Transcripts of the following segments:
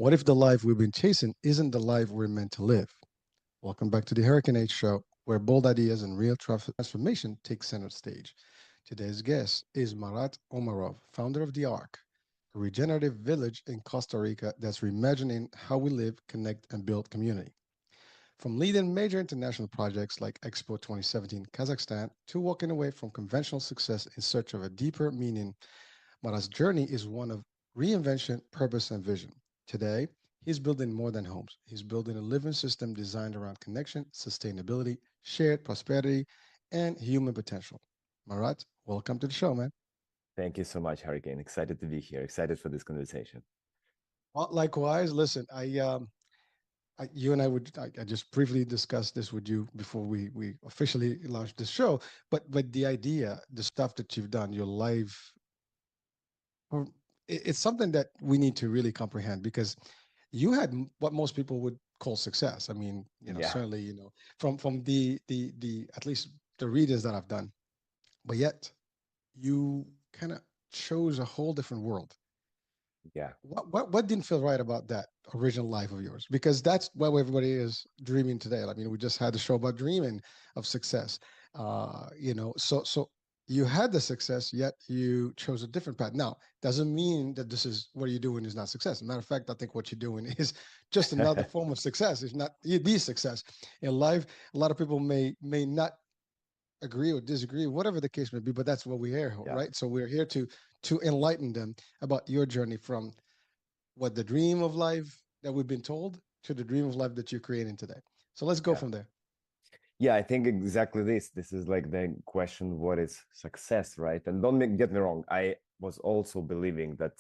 What if the life we've been chasing isn't the life we're meant to live? Welcome back to the Hurricane Age show, where bold ideas and real transformation take center stage. Today's guest is Marat Omarov, founder of The Ark, a regenerative village in Costa Rica that's reimagining how we live, connect, and build community. From leading major international projects like Expo 2017 Kazakhstan to walking away from conventional success in search of a deeper meaning, Marat's journey is one of reinvention, purpose, and vision. Today, he's building more than homes. He's building a living system designed around connection, sustainability, shared prosperity, and human potential. Marat, welcome to the show, man. Thank you so much, Hurricane. Excited to be here. Excited for this conversation. Well, likewise, listen, you and I just briefly discussed this with you before we officially launched this show. But the idea, the stuff that you've done, your life, or it's something that we need to really comprehend because you had what most people would call success. I mean, Yeah, certainly, from the at least the readers that I've done, but yet you kind of chose a whole different world. yeah, What didn't feel right about that original life of yours? Because that's what everybody is dreaming today. I mean, we just had the show about dreaming of success. So you had the success, yet you chose a different path. Now, doesn't mean that this is what you're doing is not success. As a matter of fact, I think what you're doing is just another form of success. It's not the success in life. A lot of people may not agree or disagree, whatever the case may be, but that's what we're here, yeah, right? So we're here to enlighten them about your journey from what the dream of life that we've been told to the dream of life that you're creating today. So let's go yeah. from there. Yeah, I think exactly this. This is like the question, what is success, right? And get me wrong. I was also believing that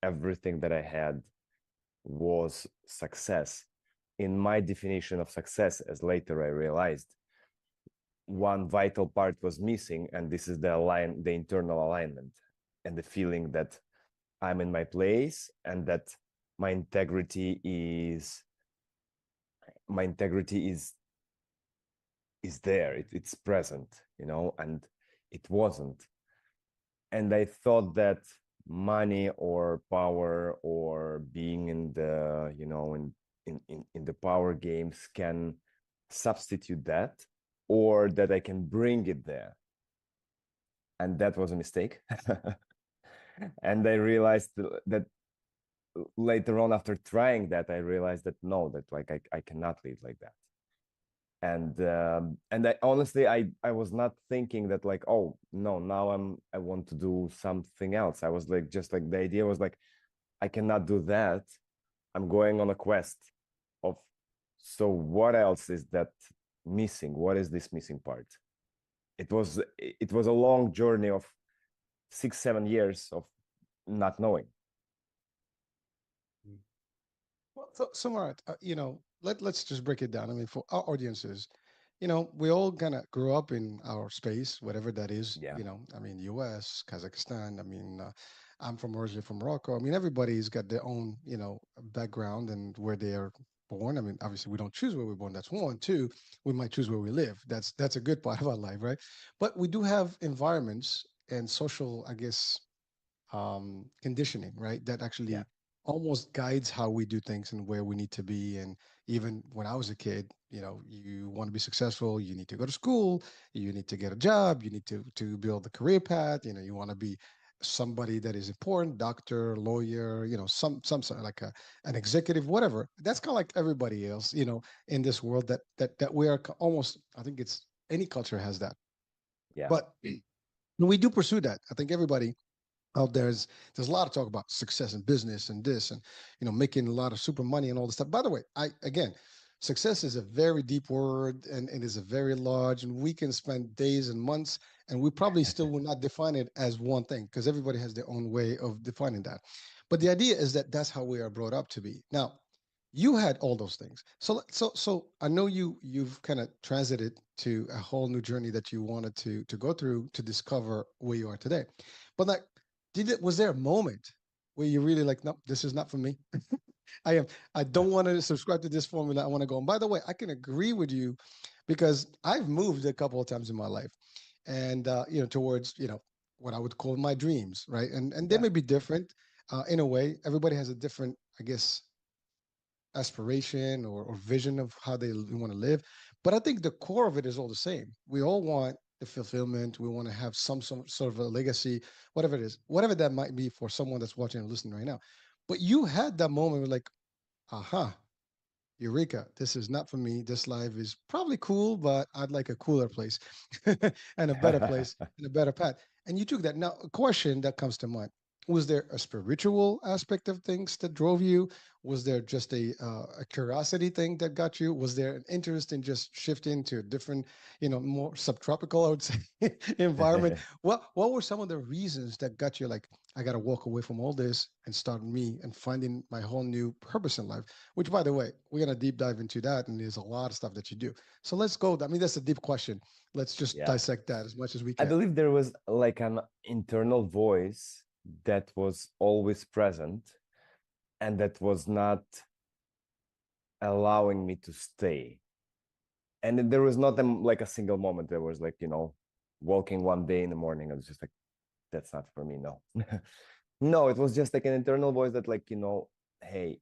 everything that I had was success. In my definition of success, as later I realized, one vital part was missing, and this is the internal alignment and the feeling that I'm in my place and that my integrity is my integrity is there. It's present, and it wasn't. And I thought that money or power or being in the in the power games can substitute that, or that I can bring it there. And that was a mistake. And I realized that later on, after trying that, I realized that no, that like I cannot live like that. And I honestly, I was not thinking that like, oh no, now I want to do something else. I was like, just like the idea was like, I cannot do that. I'm going on a quest of, so what else is that missing? What is this missing part? It was a long journey of 6-7 years of not knowing. Mm. Well, so Marat, let's just break it down. I mean, for our audiences, we all kind of grew up in our space, whatever that is. Yeah, I mean, U.S., Kazakhstan. I mean, I'm from originally from Morocco. I mean, everybody's got their own, background and where they are born. I mean, obviously, we don't choose where we're born. That's one. Two, we might choose where we live. That's a good part of our life, right? But we do have environments and social, I guess, conditioning, right? That yeah, actually almost guides how we do things and where we need to be. And even when I was a kid, you want to be successful, you need to go to school, you need to get a job, you need to build a career path. You want to be somebody that is important, doctor, lawyer, some sort of like an executive, whatever. That's kind of like everybody else, in this world that we are almost. I think it's any culture has that, yeah, but we do pursue that. I think everybody out there's a lot of talk about success in business and this and making a lot of super money and all this stuff. By the way, I again, success is a very deep word and it is a very large, and we can spend days and months and we probably still will not define it as one thing because everybody has their own way of defining that. But the idea is that that's how we are brought up to be. Now, you had all those things. So I know you've kind of transited to a whole new journey that you wanted to go through to discover where you are today. But like, was there a moment where you really like, no, this is not for me? I don't want to subscribe to this formula. I want to go. And by the way, I can agree with you because I've moved a couple of times in my life, and towards what I would call my dreams, right? And they yeah, may be different in a way. Everybody has a different, I guess, aspiration or vision of how they want to live. But I think the core of it is all the same. We all want the fulfillment. We want to have some sort of a legacy, whatever it is, whatever that might be for someone that's watching and listening right now. But you had that moment where like, aha, Eureka, this is not for me. This life is probably cool, but I'd like a cooler place and a better place and a better path. And you took that. Now, a question that comes to mind: was there a spiritual aspect of things that drove you? Was there just a curiosity thing that got you? Was there an interest in just shifting to a different, more subtropical, I would say, environment? What were some of the reasons that got you like, I got to walk away from all this and start me and finding my whole new purpose in life? Which, by the way, we're gonna deep dive into that, and there's a lot of stuff that you do. So let's go. I mean, that's a deep question. Let's just Yeah. dissect that as much as we I can. believe there was like an internal voice that was always present and that was not allowing me to stay. And there was not like a single moment. There was like, walking one day in the morning, I was just like, that's not for me. No. No, it was just like an internal voice that like, hey,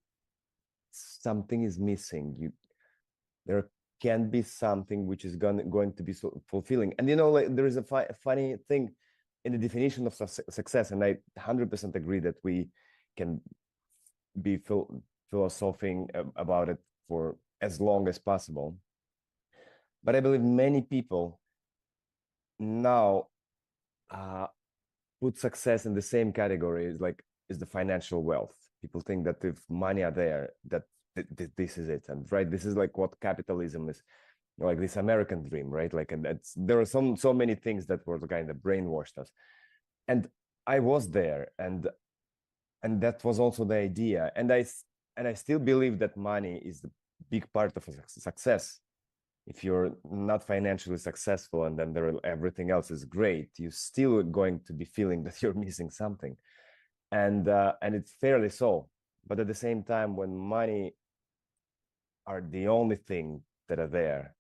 something is missing. There can be something which is going to be so fulfilling. And like there is a funny thing in the definition of success, and I 100% agree that we can be philosophizing about it for as long as possible. But I believe many people now put success in the same category is the financial wealth. People think that if money are there, that this is it, and right, this is like what capitalism is, like this American dream, right? Like, and there are so many things that were kind of brainwashed us, and I was there, and that was also the idea, and I still believe that money is the big part of success. If you're not financially successful and then everything else is great, you're still going to be feeling that you're missing something, and it's fairly so. But at the same time, when money are the only thing that are there,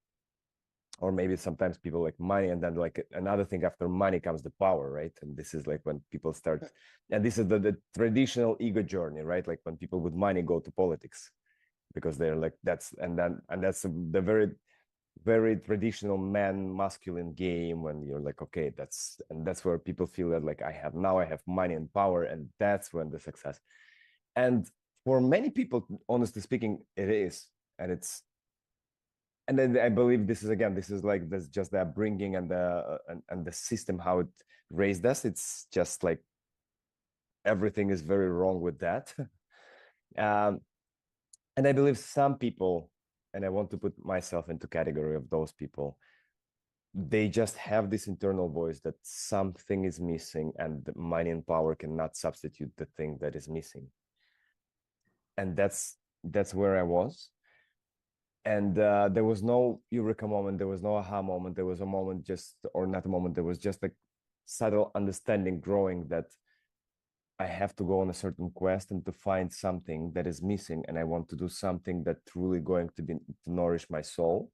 or maybe sometimes people like money, and then like another thing after money comes the power, right? And this is like when people start, and this is the traditional ego journey, right? Like when people with money go to politics because they're like, that's the very traditional masculine game, when you're like, okay, that's where people feel that like I have money and power, and that's when the success. And for many people, honestly speaking, it is, and then I believe this is like this just the upbringing and the system how it raised us. It's just like everything is very wrong with that. um, and I believe some people, and I want to put myself into category of those people, they just have this internal voice that something is missing, and money and power cannot substitute the thing that is missing. And that's where I was. And there was no eureka moment, there was no aha moment, there was a moment just, or not a moment, there was just a subtle understanding growing that I have to go on a certain quest and to find something that is missing, and I want to do something that truly going to nourish my soul,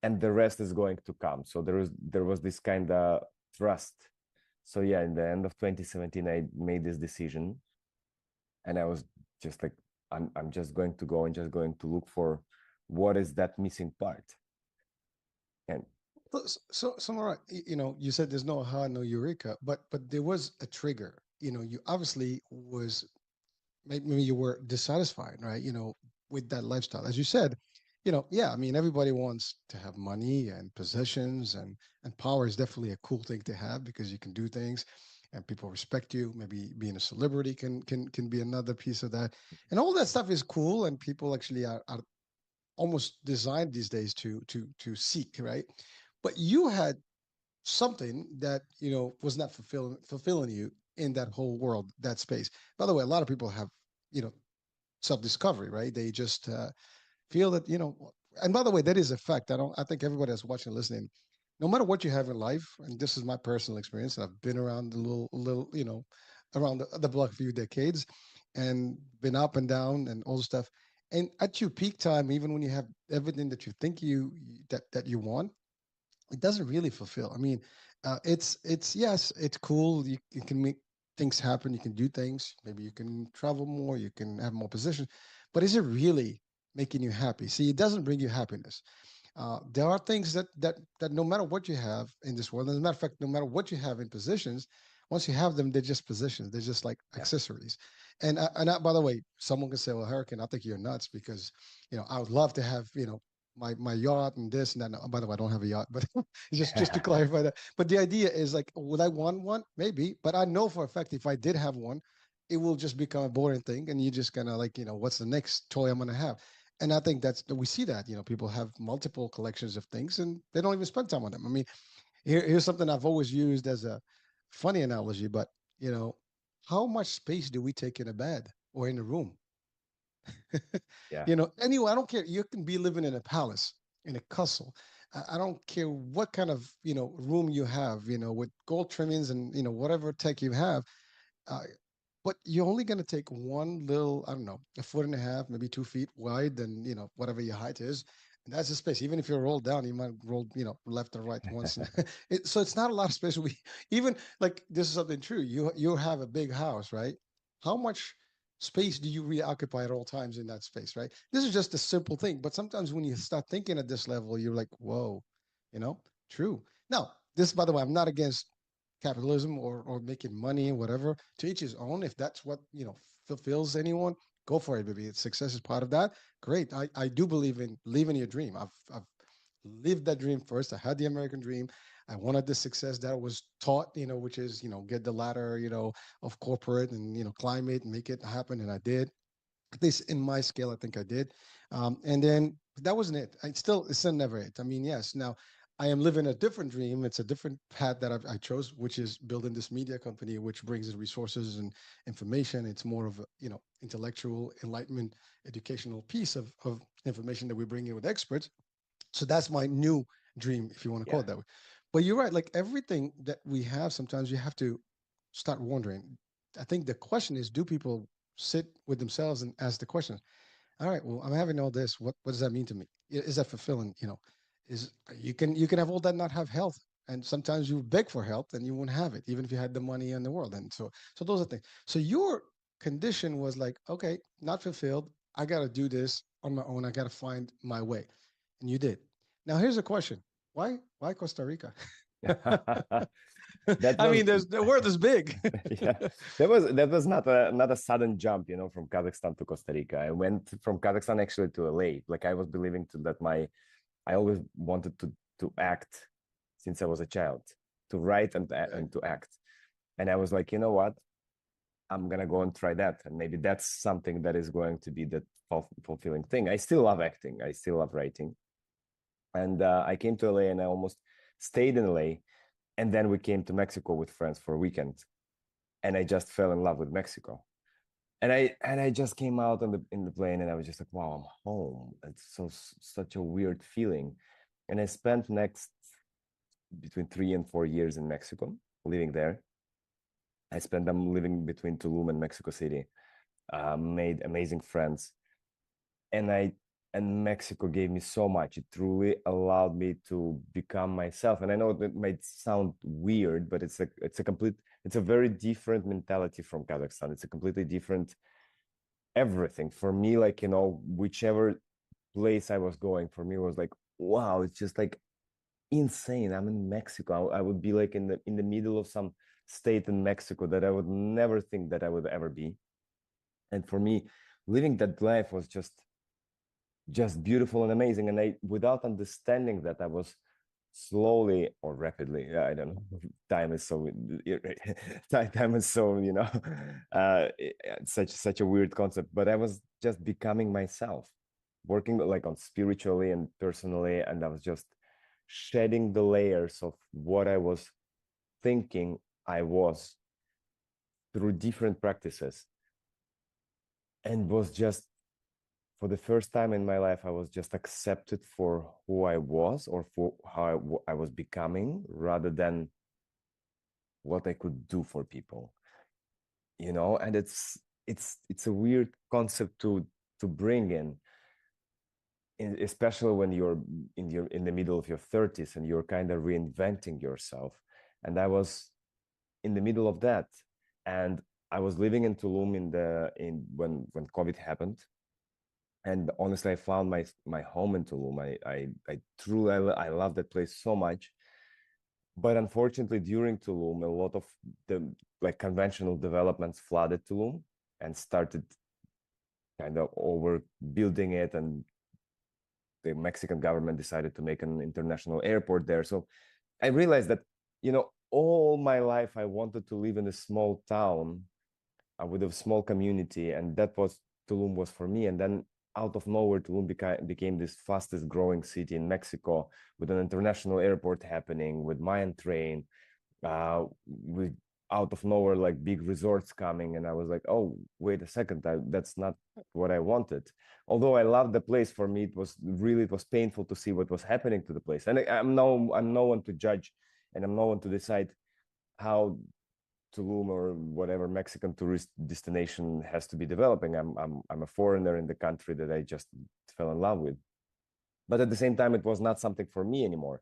and the rest is going to come. So there was this kind of trust. So yeah, in the end of 2017, I made this decision, and I was just like, I'm just going to go and just going to look for what is that missing part. And So Marat, you said there's no aha, no eureka, but there was a trigger. You obviously was, maybe you were dissatisfied, right? With that lifestyle, as you said. Yeah, I mean, everybody wants to have money and possessions, and power is definitely a cool thing to have because you can do things and people respect you. Maybe being a celebrity can be another piece of that, and all that stuff is cool, and people actually are almost designed these days to seek, right? But you had something that was not fulfilling you in that whole world, that space. By the way, a lot of people have you know self-discovery, right? They just feel that and by the way, that is a fact. I think everybody that's watching and listening, no matter what you have in life, and this is my personal experience, and I've been around the little around the block a few decades, and been up and down and all the stuff. And at your peak time, even when you have everything that you think that you want, it doesn't really fulfill. I mean, it's yes, it's cool. You can make things happen. You can do things. Maybe you can travel more. You can have more positions. But is it really making you happy. See, it doesn't bring you happiness. There are things that no matter what you have in this world, as a matter of fact, no matter what you have in positions, once you have them, they're just positions. They're just like Yeah. accessories. By the way, someone can say, "Well, Hurricane, I think you're nuts because I would love to have my yacht and this and that." No, by the way, I don't have a yacht, but just to clarify that. But the idea is like, would I want one? Maybe, but I know for a fact if I did have one, it will just become a boring thing, and you're just gonna like, what's the next toy I'm gonna have? And I think we see that people have multiple collections of things and they don't even spend time on them. I mean, here's something I've always used as a funny analogy, but you know, how much space do we take in a bed or in a room? Yeah. Anyway, I don't care. You can be living in a palace, in a castle. I don't care what kind of room you have, with gold trimmings and whatever tech you have. Uh, but you're only going to take one little, I don't know, a foot and a half, maybe 2 feet wide, and whatever your height is, and that's the space. Even if you roll down, you might roll, left or right once. So it's not a lot of space. We even like this is something true. You have a big house, right? How much space do you really occupy at all times in that space, right? This is just a simple thing, but sometimes when you start thinking at this level, you're like, whoa, you know, true. Now, this, by the way, I'm not against capitalism or making money, whatever. To each his own. If that's what fulfills anyone, go for it, baby. Success is part of that. Great. I do believe in living your dream. I've lived that dream first. I had the American dream. I wanted the success that was taught, which is get the ladder, of corporate and climb it and make it happen, and I did. At least in my scale, I think I did. And then that wasn't it. It's still never it. I mean, yes. Now I am living a different dream. It's a different path that I chose, which is building this media company, which brings in resources and information. It's more of a, intellectual enlightenment, educational piece of information that we bring in with experts. So that's my new dream, if you want to call Yeah. it that way. But you're right. Like everything that we have, sometimes you have to start wondering. I think the question is, do people sit with themselves and ask the question, all right, well, I'm having all this. What does that mean to me? Is that fulfilling? Is you can have all that, not have health, and sometimes you beg for health and you won't have it, even if you had the money in the world. And so those are things. So your condition was like, okay, not fulfilled. I got to do this on my own. I got to find my way, and you did. Now here's a question: Why Costa Rica? That I was mean, the world is big. yeah, that was not a sudden jump, from Kazakhstan to Costa Rica. I went from Kazakhstan actually to LA. Like I was believing to that I always wanted to act since I was a child, to write Okay. and to act. And I was like, you know what? I'm gonna go and try that, and maybe that's something that is going to be the fulfilling thing. I still love acting. I still love writing. And I came to LA and I almost stayed in LA. And then we came to Mexico with friends for a weekend, and I just fell in love with Mexico. And I just came out in the plane, and I was just like, wow, I'm home. It's such a weird feeling. And I spent next between 3 and 4 years in Mexico, living there. I spent them living between Tulum and Mexico City. Made amazing friends, and Mexico gave me so much. It truly allowed me to become myself. And I know that might sound weird, but it's a very different mentality from Kazakhstan. It's a completely different everything for me. Like, whichever place I was going, for me was like, wow, it's just like insane. I'm in Mexico. I would be like in the middle of some state in Mexico that I would never think that I would ever be. And for me, living that life was just beautiful and amazing. And I, without understanding that, I was slowly or rapidly, I don't know, time is so time is so, such a weird concept, but I was just becoming myself, working like on spiritually and personally, and I was just shedding the layers of what I was thinking I was through different practices, and was just, for the first time in my life, I was just accepted for who I was, or for how I was becoming, rather than what I could do for people. And it's a weird concept to bring especially when you're in the middle of your 30s and you're kind of reinventing yourself. And I was in the middle of that, and I was living in Tulum when COVID happened. And honestly, I found my home in Tulum. I truly I love that place so much. But unfortunately, during Tulum, a lot of the like conventional developments flooded Tulum and started kind of overbuilding it, and the Mexican government decided to make an international airport there. So I realized that, all my life I wanted to live in a small town with a small community, and that was Tulum was for me. And then out of nowhere, Tulum became this fastest growing city in Mexico, with an international airport happening, with Mayan train, with out of nowhere like big resorts coming. And I was like, oh, wait a second, that's not what I wanted. Although I loved the place, for me it was painful to see what was happening to the place. And I'm no one to judge, and I'm no one to decide how Tulum or whatever Mexican tourist destination has to be developing. I'm a foreigner in the country that I just fell in love with. But at the same time, it was not something for me anymore.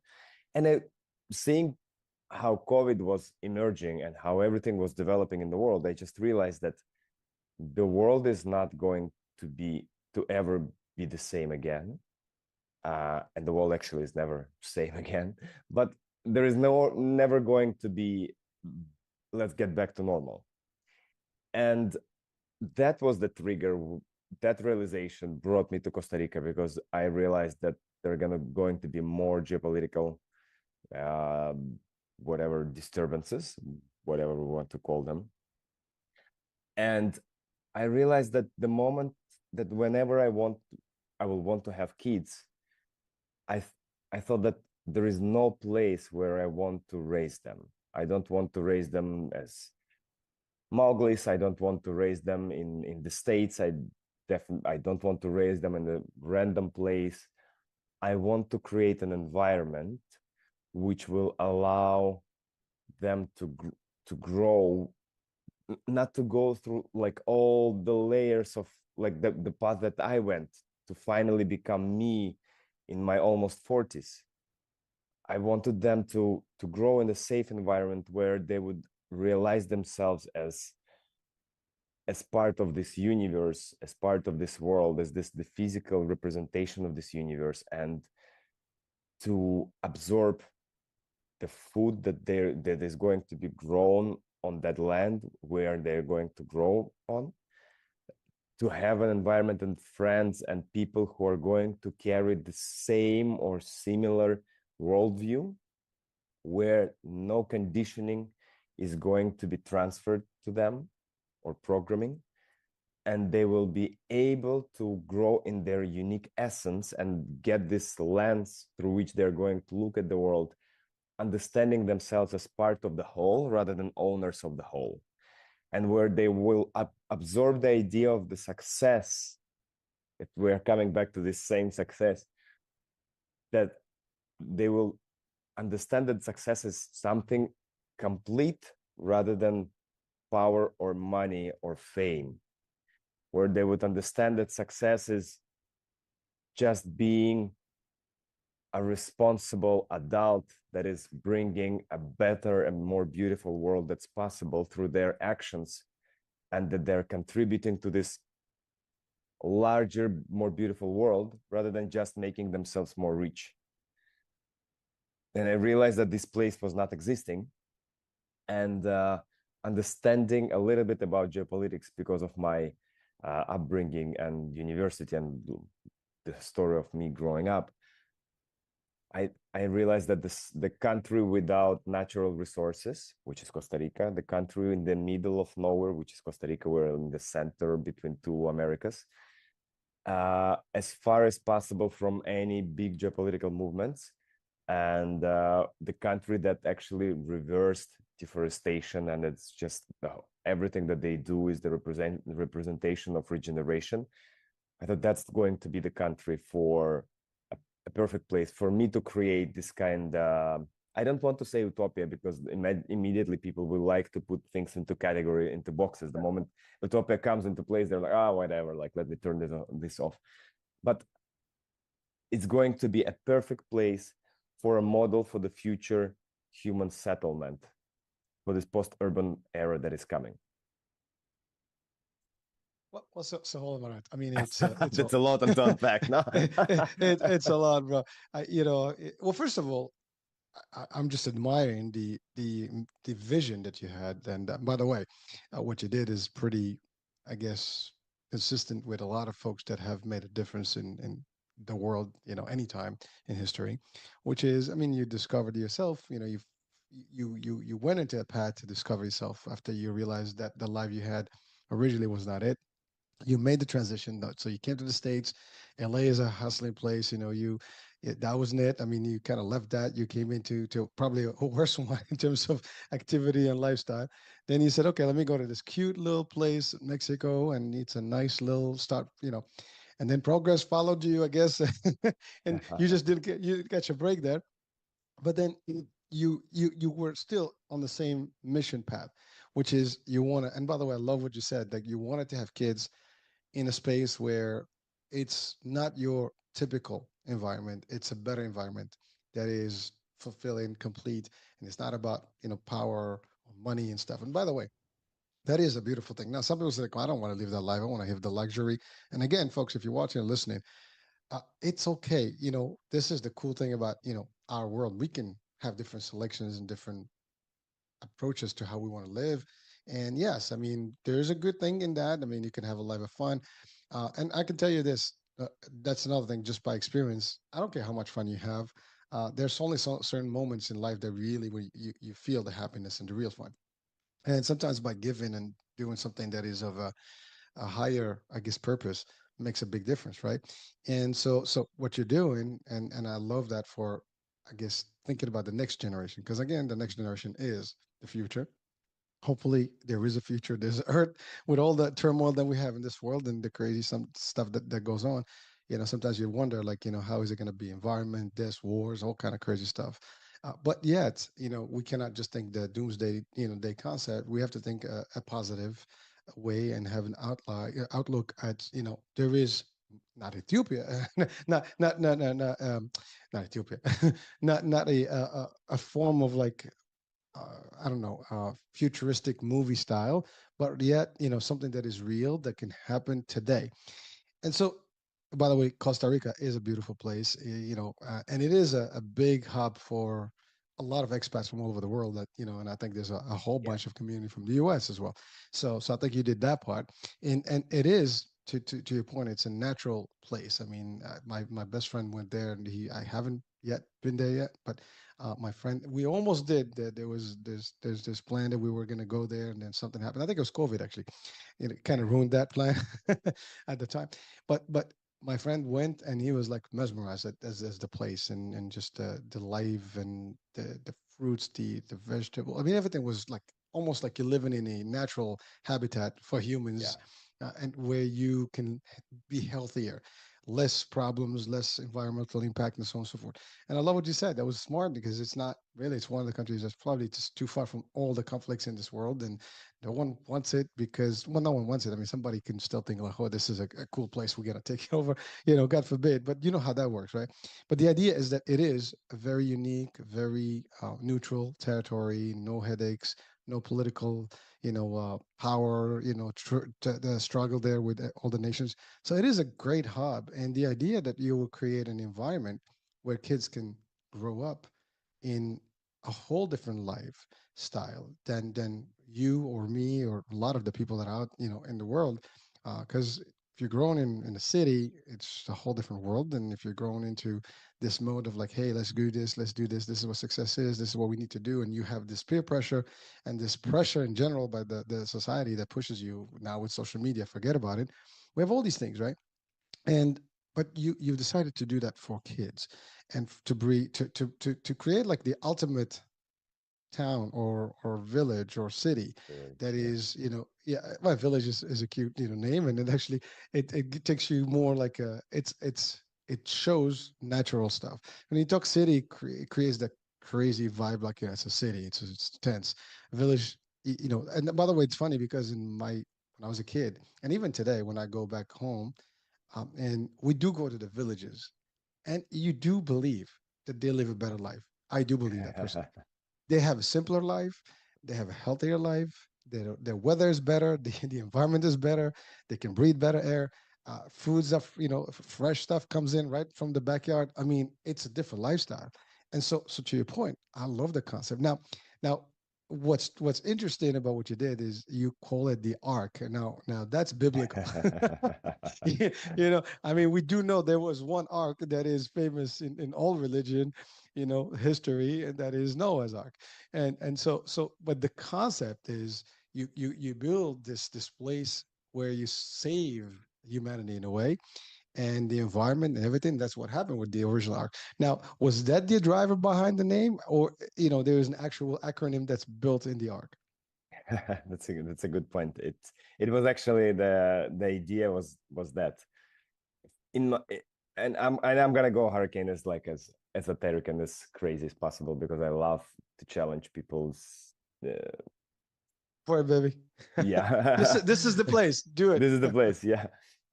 And seeing how COVID was emerging and how everything was developing in the world, I just realized that the world is not going to ever be the same again. And the world actually is never same again. But there is never going to be, let's get back to normal. And that was the trigger. That realization brought me to Costa Rica, because I realized that there are going to be more geopolitical whatever disturbances, whatever we want to call them. And I realized that the moment that whenever I will want to have kids, I thought that there is no place where I want to raise them. I don't want to raise them as Mowgli's. I don't want to raise them in the States. I don't want to raise them in a random place. I want to create an environment which will allow them to grow, not to go through like all the layers of like the path that I went to finally become me in my almost 40s. I wanted them to grow in a safe environment where they would realize themselves as part of this universe, as part of this world, as the physical representation of this universe, and to absorb the food that is going to be grown on that land where they're going to grow on, to have an environment and friends and people who are going to carry the same or similar worldview, where no conditioning is going to be transferred to them or programming, and they will be able to grow in their unique essence and get this lens through which they're going to look at the world, understanding themselves as part of the whole rather than owners of the whole, and where they will absorb the idea of the success. If we're coming back to this same success, that they will understand that success is something complete rather than power or money or fame, where they would understand that success is just being a responsible adult that is bringing a better and more beautiful world that's possible through their actions, and that they're contributing to this larger, more beautiful world rather than just making themselves more rich. And I realized that this place was not existing, and understanding a little bit about geopolitics because of my upbringing and university and the story of me growing up, I realized that the country without natural resources, which is Costa Rica, the country in the middle of nowhere, which is Costa Rica, we're in the center between two Americas, as far as possible from any big geopolitical movements, and the country that actually reversed deforestation, and it's just everything that they do is the representation of regeneration. I thought that's going to be the country for a perfect place for me to create this kind of, I don't want to say utopia, because immediately people will like to put things into category, into boxes. The moment utopia comes into place, they're like, oh, whatever, like, let me turn this off. But it's going to be a perfect place for a model for the future human settlement for this post-urban era that is coming. So hold on, Marat. I mean, it's a That's a lot to unpack. No. it's a lot, bro. Well, first of all, I'm just admiring the vision that you had. And by the way, what you did is pretty, I guess, consistent with a lot of folks that have made a difference in the world, anytime in history, which is, I mean, you discovered yourself, you went into a path to discover yourself after you realized that the life you had originally was not it. You made the transition, so you came to the States. LA is a hustling place, that wasn't it. I mean, you kind of left that. You came into to probably a worse one in terms of activity and lifestyle. Then you said, okay, let me go to this cute little place, Mexico, and it's a nice little start, and then progress followed you, I guess. And you just didn't get you got your break there. But then you were still on the same mission path, which is you want to. And by the way, I love what you said, that you wanted to have kids in a space where it's not your typical environment. It's a better environment that is fulfilling, complete, and it's not about power or money and stuff. And by the way, that is a beautiful thing. Now, some people say, like, "Well, I don't want to live that life. I want to have the luxury." And again, folks, if you're watching and listening, it's okay. This is the cool thing about our world. We can have different selections and different approaches to how we want to live. And yes, I mean, there's a good thing in that. I mean, you can have a life of fun. And I can tell you this, that's another thing, just by experience. I don't care how much fun you have. There's only certain moments in life that really where you feel the happiness and the real fun. And sometimes by giving and doing something that is of a higher, I guess, purpose makes a big difference, right? And so what you're doing, and I love that for, I guess, thinking about the next generation, because again, the next generation is the future. Hopefully there is a future. There's earth with all the turmoil that we have in this world and the crazy some stuff that goes on. Sometimes you wonder, like, how is it going to be? Environment, this, wars, all kind of crazy stuff. But yet, we cannot just think the doomsday, day concept. We have to think a positive way and have an outlook at, there is not Ethiopia, not Ethiopia, not a form of like I don't know, futuristic movie style, but yet, something that is real that can happen today. And so, by the way, Costa Rica is a beautiful place, and it is a big hub for a lot of expats from all over the world that, and I think there's a whole Yeah. bunch of community from the US as well. So I think you did that part. And it is, to your point, it's a natural place. I mean, my best friend went there and I haven't yet been there yet, but my friend, we almost did. There's this plan that we were going to go there, and then something happened. I think it was COVID actually. It kind of ruined that plan at the time. But my friend went and he was like mesmerized as the place and just the life and the fruits, the vegetable. I mean, everything was like almost like you're living in a natural habitat for humans, Yeah. and where you can be healthier, less problems, less environmental impact, and so on and so forth. And I love what you said. That was smart because it's not really, it's one of the countries that's probably just too far from all the conflicts in this world. And no one wants it because, well, no one wants it. I mean, somebody can still think like, oh, this is a cool place. We got to take it over, God forbid. But you know how that works, right? But the idea is that it is a very unique, very neutral territory, no headaches, no political, power, the struggle there with all the nations. So it is a great hub. And the idea that you will create an environment where kids can grow up in a whole different lifestyle than you or me or a lot of the people that are out, in the world. Because if you're growing in a city, it's a whole different world than if you're growing into this mode of like, hey, let's do this, let's do this. This is what success is. This is what we need to do. And you have this peer pressure and this pressure in general by the society that pushes you now with social media. Forget about it. We have all these things, right? And but you've decided to do that for kids and to breed to create like the ultimate town or village or city that Village. Yeah. is, yeah, my village is a cute, name, and it actually it takes you more like it shows natural stuff. When you talk city, it creates that crazy vibe, like, yeah, it's a city, it's tense. Village, and by the way, it's funny because when I was a kid, and even today when I go back home, and we do go to the villages, and you do believe that they live a better life. I do believe that personally. They have a simpler life. They have a healthier life. Their weather is better. The environment is better. They can breathe better air. Foods of fresh stuff comes in right from the backyard. I mean, it's a different lifestyle. And so to your point, I love the concept. Now, what's interesting about what you did is you call it the ark. Now that's biblical. I mean, we do know there was one ark that is famous in all religion, history, and that is Noah's ark. And but the concept is you build this place where you save humanity in a way, and the environment and everything. That's what happened with the original arc. Now, was that the driver behind the name, or there is an actual acronym that's built in the arc? That's a good point. It was actually the idea was that in my, and I'm gonna go hurricane as like as esoteric and as crazy as possible because I love to challenge people's For it, baby. yeah. This is the place. Do it. This is the place. Yeah,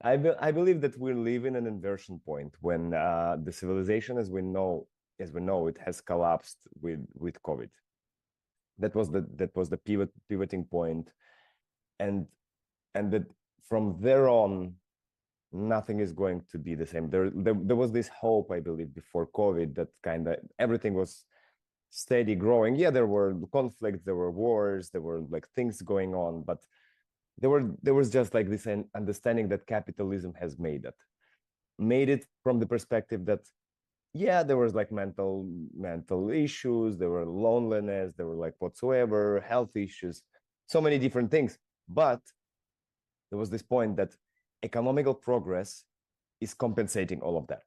I believe that we're living an inversion point when the civilization as we know it has collapsed with COVID. That was the pivoting point, and that from there on nothing is going to be the same. There was this hope, I believe, before COVID that kind of everything was steady growing. Yeah, there were conflicts, there were wars, there were like things going on, but there was just like this understanding that capitalism has made it from the perspective that yeah, there was like mental issues, there were loneliness, there were like whatsoever health issues, so many different things, but there was this point that economical progress is compensating all of that.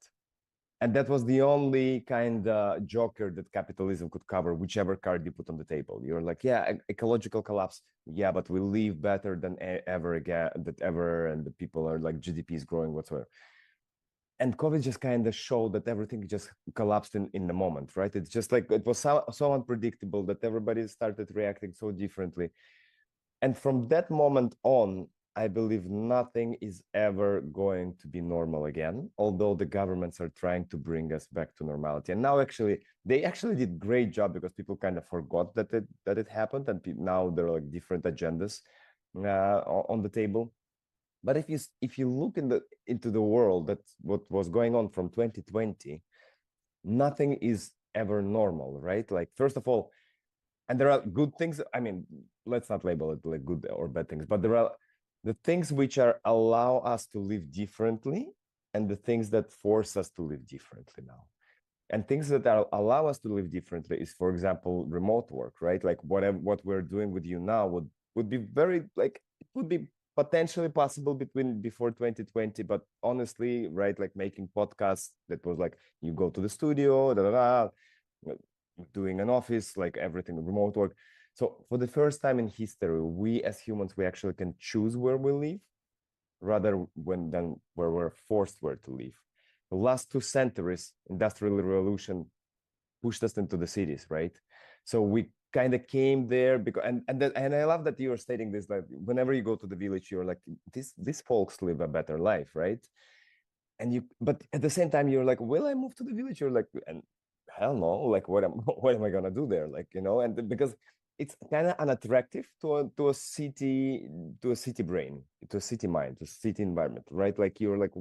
And that was the only kind of joker that capitalism could cover, whichever card you put on the table. You're like, yeah, ecological collapse. Yeah, but we live better than ever again, and the people are like GDP is growing whatsoever. And COVID just kind of showed that everything just collapsed in the moment, right? It's just like it was so unpredictable that everybody started reacting so differently. And from that moment on, I believe nothing is ever going to be normal again, although the governments are trying to bring us back to normality. And now they actually did great job because people kind of forgot that it happened, and now there are like different agendas on the table. But if you look into the world, that's what was going on from 2020, nothing is ever normal, right? Like first of all, and there are good things. I mean, let's not label it like good or bad things, but there are the things which are allow us to live differently and the things that force us to live differently now. And things that allow us to live differently is, for example, remote work, right? Like what we're doing with you now would be very like it would be potentially possible before 2020, but honestly, right, like making podcasts, that was like you go to the studio, doing an office, like everything remote work. So for the first time in history, we as humans, we actually can choose where we live rather than where we're forced where to live. The last 2 centuries, industrial revolution pushed us into the cities, right? So we kind of came there because and I love that you're stating this, like whenever you go to the village, you're like, these folks live a better life, right? But at the same time, you're like, will I move to the village? You're like, and hell no, like what am I gonna do there? Like, and because it's kind of unattractive to a city brain, to a city mind, to a city environment, right? Like you're like,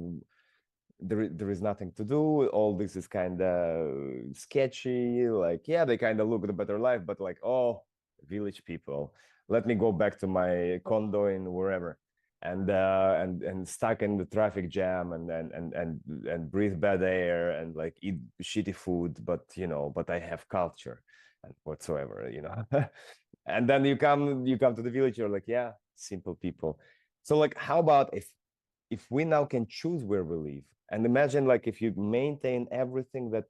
there is nothing to do. All this is kind of sketchy. Like, yeah, they kind of look at a better life, but like, oh, village people, let me go back to my condo in wherever, and stuck in the traffic jam, and breathe bad air and like eat shitty food, but I have culture and whatsoever. And then you come to the village, you're like, yeah, simple people. So like, how about if we now can choose where we live, and imagine like if you maintain everything, that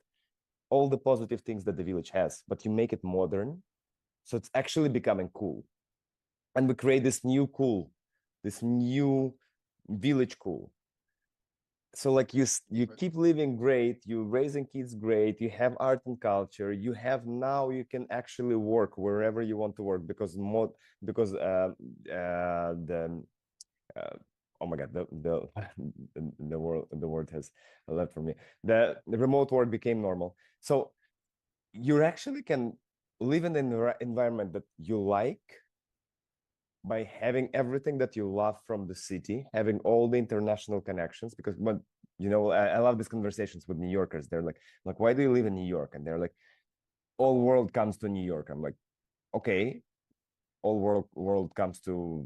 all the positive things that the village has, but you make it modern, so it's actually becoming cool, and we create this new cool, this new village cool. So like you keep living great, you raising kids great, you have art and culture, you can actually work wherever you want to work, because the oh my god, the word has left from me. The remote work became normal, so you actually can live in an environment that you like, by having everything that you love from the city, having all the international connections. Because when I love these conversations with New Yorkers. They're like, why do you live in New York? And they're like, all world comes to New York. I'm like, okay, all world comes to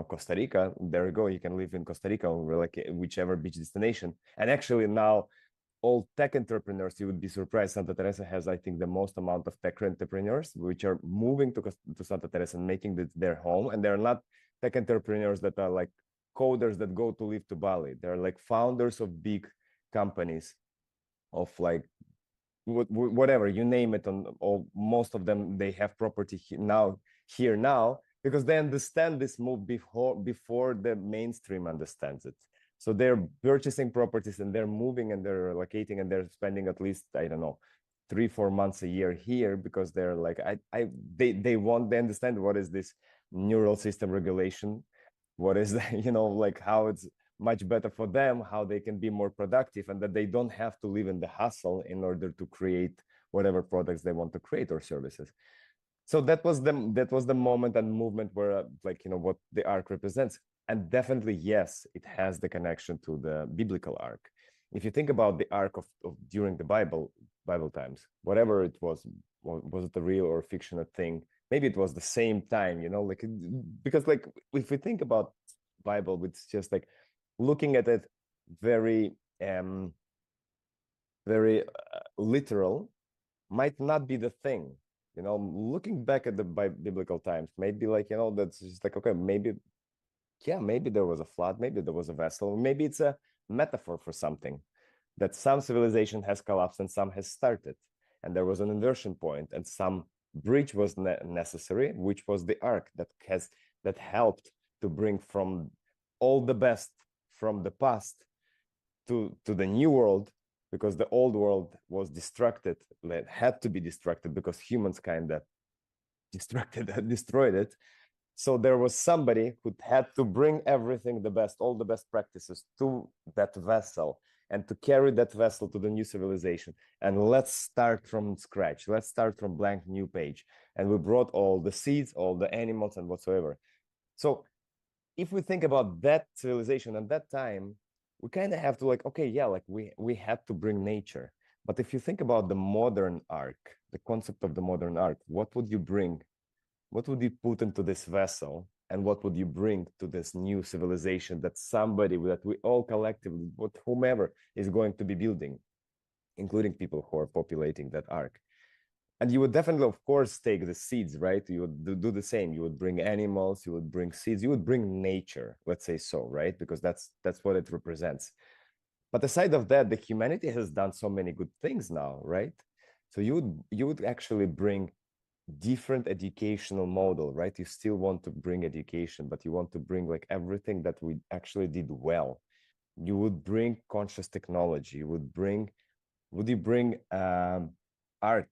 Costa Rica. There you go. You can live in Costa Rica or like whichever beach destination. And actually now all tech entrepreneurs, you would be surprised, Santa Teresa has, I think, the most amount of tech entrepreneurs which are moving to Santa Teresa and making it their home. And they're not tech entrepreneurs that are like coders that go to live to Bali. They're like founders of big companies, of like whatever you name it. Or most of them, they have property here now, because they understand this move before the mainstream understands it. So they're purchasing properties and they're moving and they're relocating and they're spending at least, I don't know, 3-4 months a year here, because they're like, they understand what is this neural system regulation, what is like how it's much better for them, how they can be more productive, and that they don't have to live in the hustle in order to create whatever products they want to create or services. So that was the moment and movement where what the arc represents. And definitely, yes, it has the connection to the biblical arc. If you think about the arc of during the Bible times, whatever it was it a real or fictional thing? Maybe it was the same time, because like if we think about Bible, it's just like looking at it very very literal might not be the thing. Looking back at the biblical times, maybe that's just like, okay, maybe there was a flood, maybe there was a vessel, maybe it's a metaphor for something, that some civilization has collapsed and some has started, and there was an inversion point, and some bridge was necessary, which was the ark that helped to bring from all the best from the past to the new world, because the old world was distracted, had to be distracted because humans kind of destroyed it. So there was somebody who had to bring everything, the best, all the best practices to that vessel, and to carry that vessel to the new civilization. And let's start from scratch. Let's start from blank new page. And we brought all the seeds, all the animals, and whatsoever. So if we think about that civilization at that time, we kind of have to okay, yeah, we had to bring nature. But if you think about the modern arc, the concept of the modern arc, what would you bring? What would you put into this vessel? And what would you bring to this new civilization that we all collectively, whomever is going to be building, including people who are populating that arc? And you would definitely, of course, take the seeds, right? You would do the same. You would bring animals, you would bring seeds, you would bring nature, let's say so, right? Because that's what it represents. But aside of that, the humanity has done so many good things now, right? So you would actually bring different educational model, right? You still want to bring education, but you want to bring everything that we actually did well. You would bring conscious technology. Would you bring art?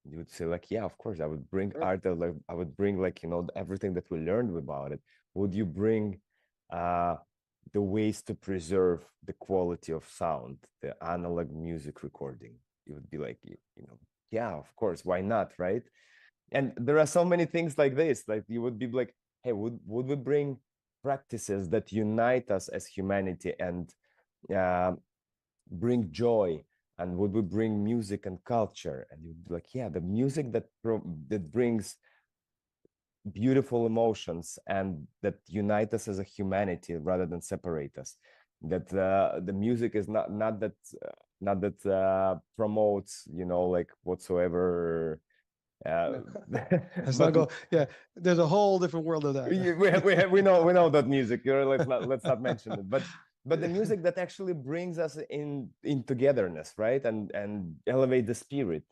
You would say yeah, of course I would bring art. I would bring everything that we learned about it. Would you bring the ways to preserve the quality of sound, the analog music recording? You would be yeah, of course, why not, right? And there are so many things like this. You would be hey, would we bring practices that unite us as humanity and bring joy? And would we bring music and culture? And you'd be yeah, the music that brings beautiful emotions and that unite us as a humanity rather than separate us. That the music is not that promotes whatsoever. Let's not go. Yeah, there's a whole different world of that. we know that music. Let's not mention it. But the music that actually brings us in togetherness, right? And elevate the spirit.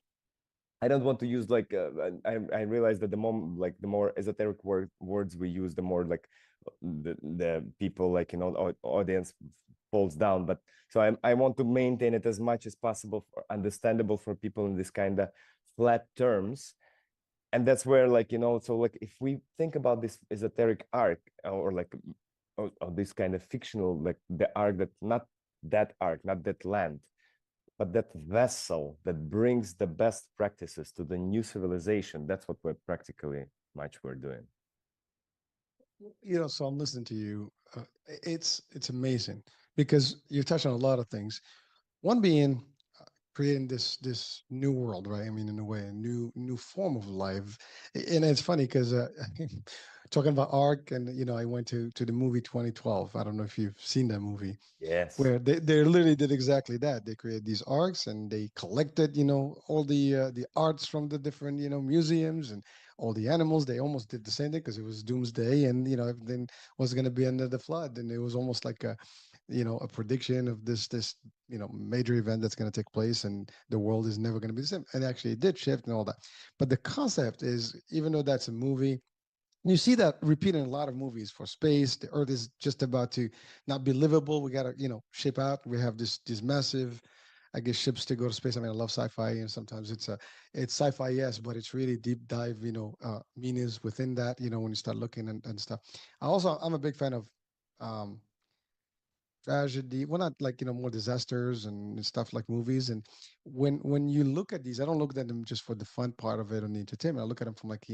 I don't want to use I realize that the more esoteric words we use, the more the people audience falls down. But so I want to maintain it as much as possible for understandable for people in this kind of flat terms. And that's where so if we think about this esoteric arc or this kind of fictional the arc, that not that arc, not that land, but that vessel that brings the best practices to the new civilization, that's what we're practically we're doing. So I'm listening to you. It's amazing because you touch on a lot of things. One being creating this new world, right? I mean, in a way, a new form of life. And it's funny because talking about art, and I went to the movie 2012. I don't know if you've seen that movie, Yes. where they literally did exactly that. They created these arcs and they collected, all the arts from the different, museums and all the animals. They almost did the same thing because it was doomsday, and everything was going to be under the flood, and it was almost like a prediction of this major event that's going to take place, and the world is never going to be the same. And actually, it did shift and all that. But the concept is, even though that's a movie, you see that repeated in a lot of movies for space. The Earth is just about to not be livable. We gotta, ship out. We have this massive, I guess, ships to go to space. I mean, I love sci-fi, and sometimes it's sci-fi, yes, but it's really deep dive, meanings within that. When you start looking and stuff. I'm a big fan of um, tragedy, well, not like, more disasters and stuff like movies. And when you look at these, I don't look at them just for the fun part of it and the entertainment. I look at them from, like,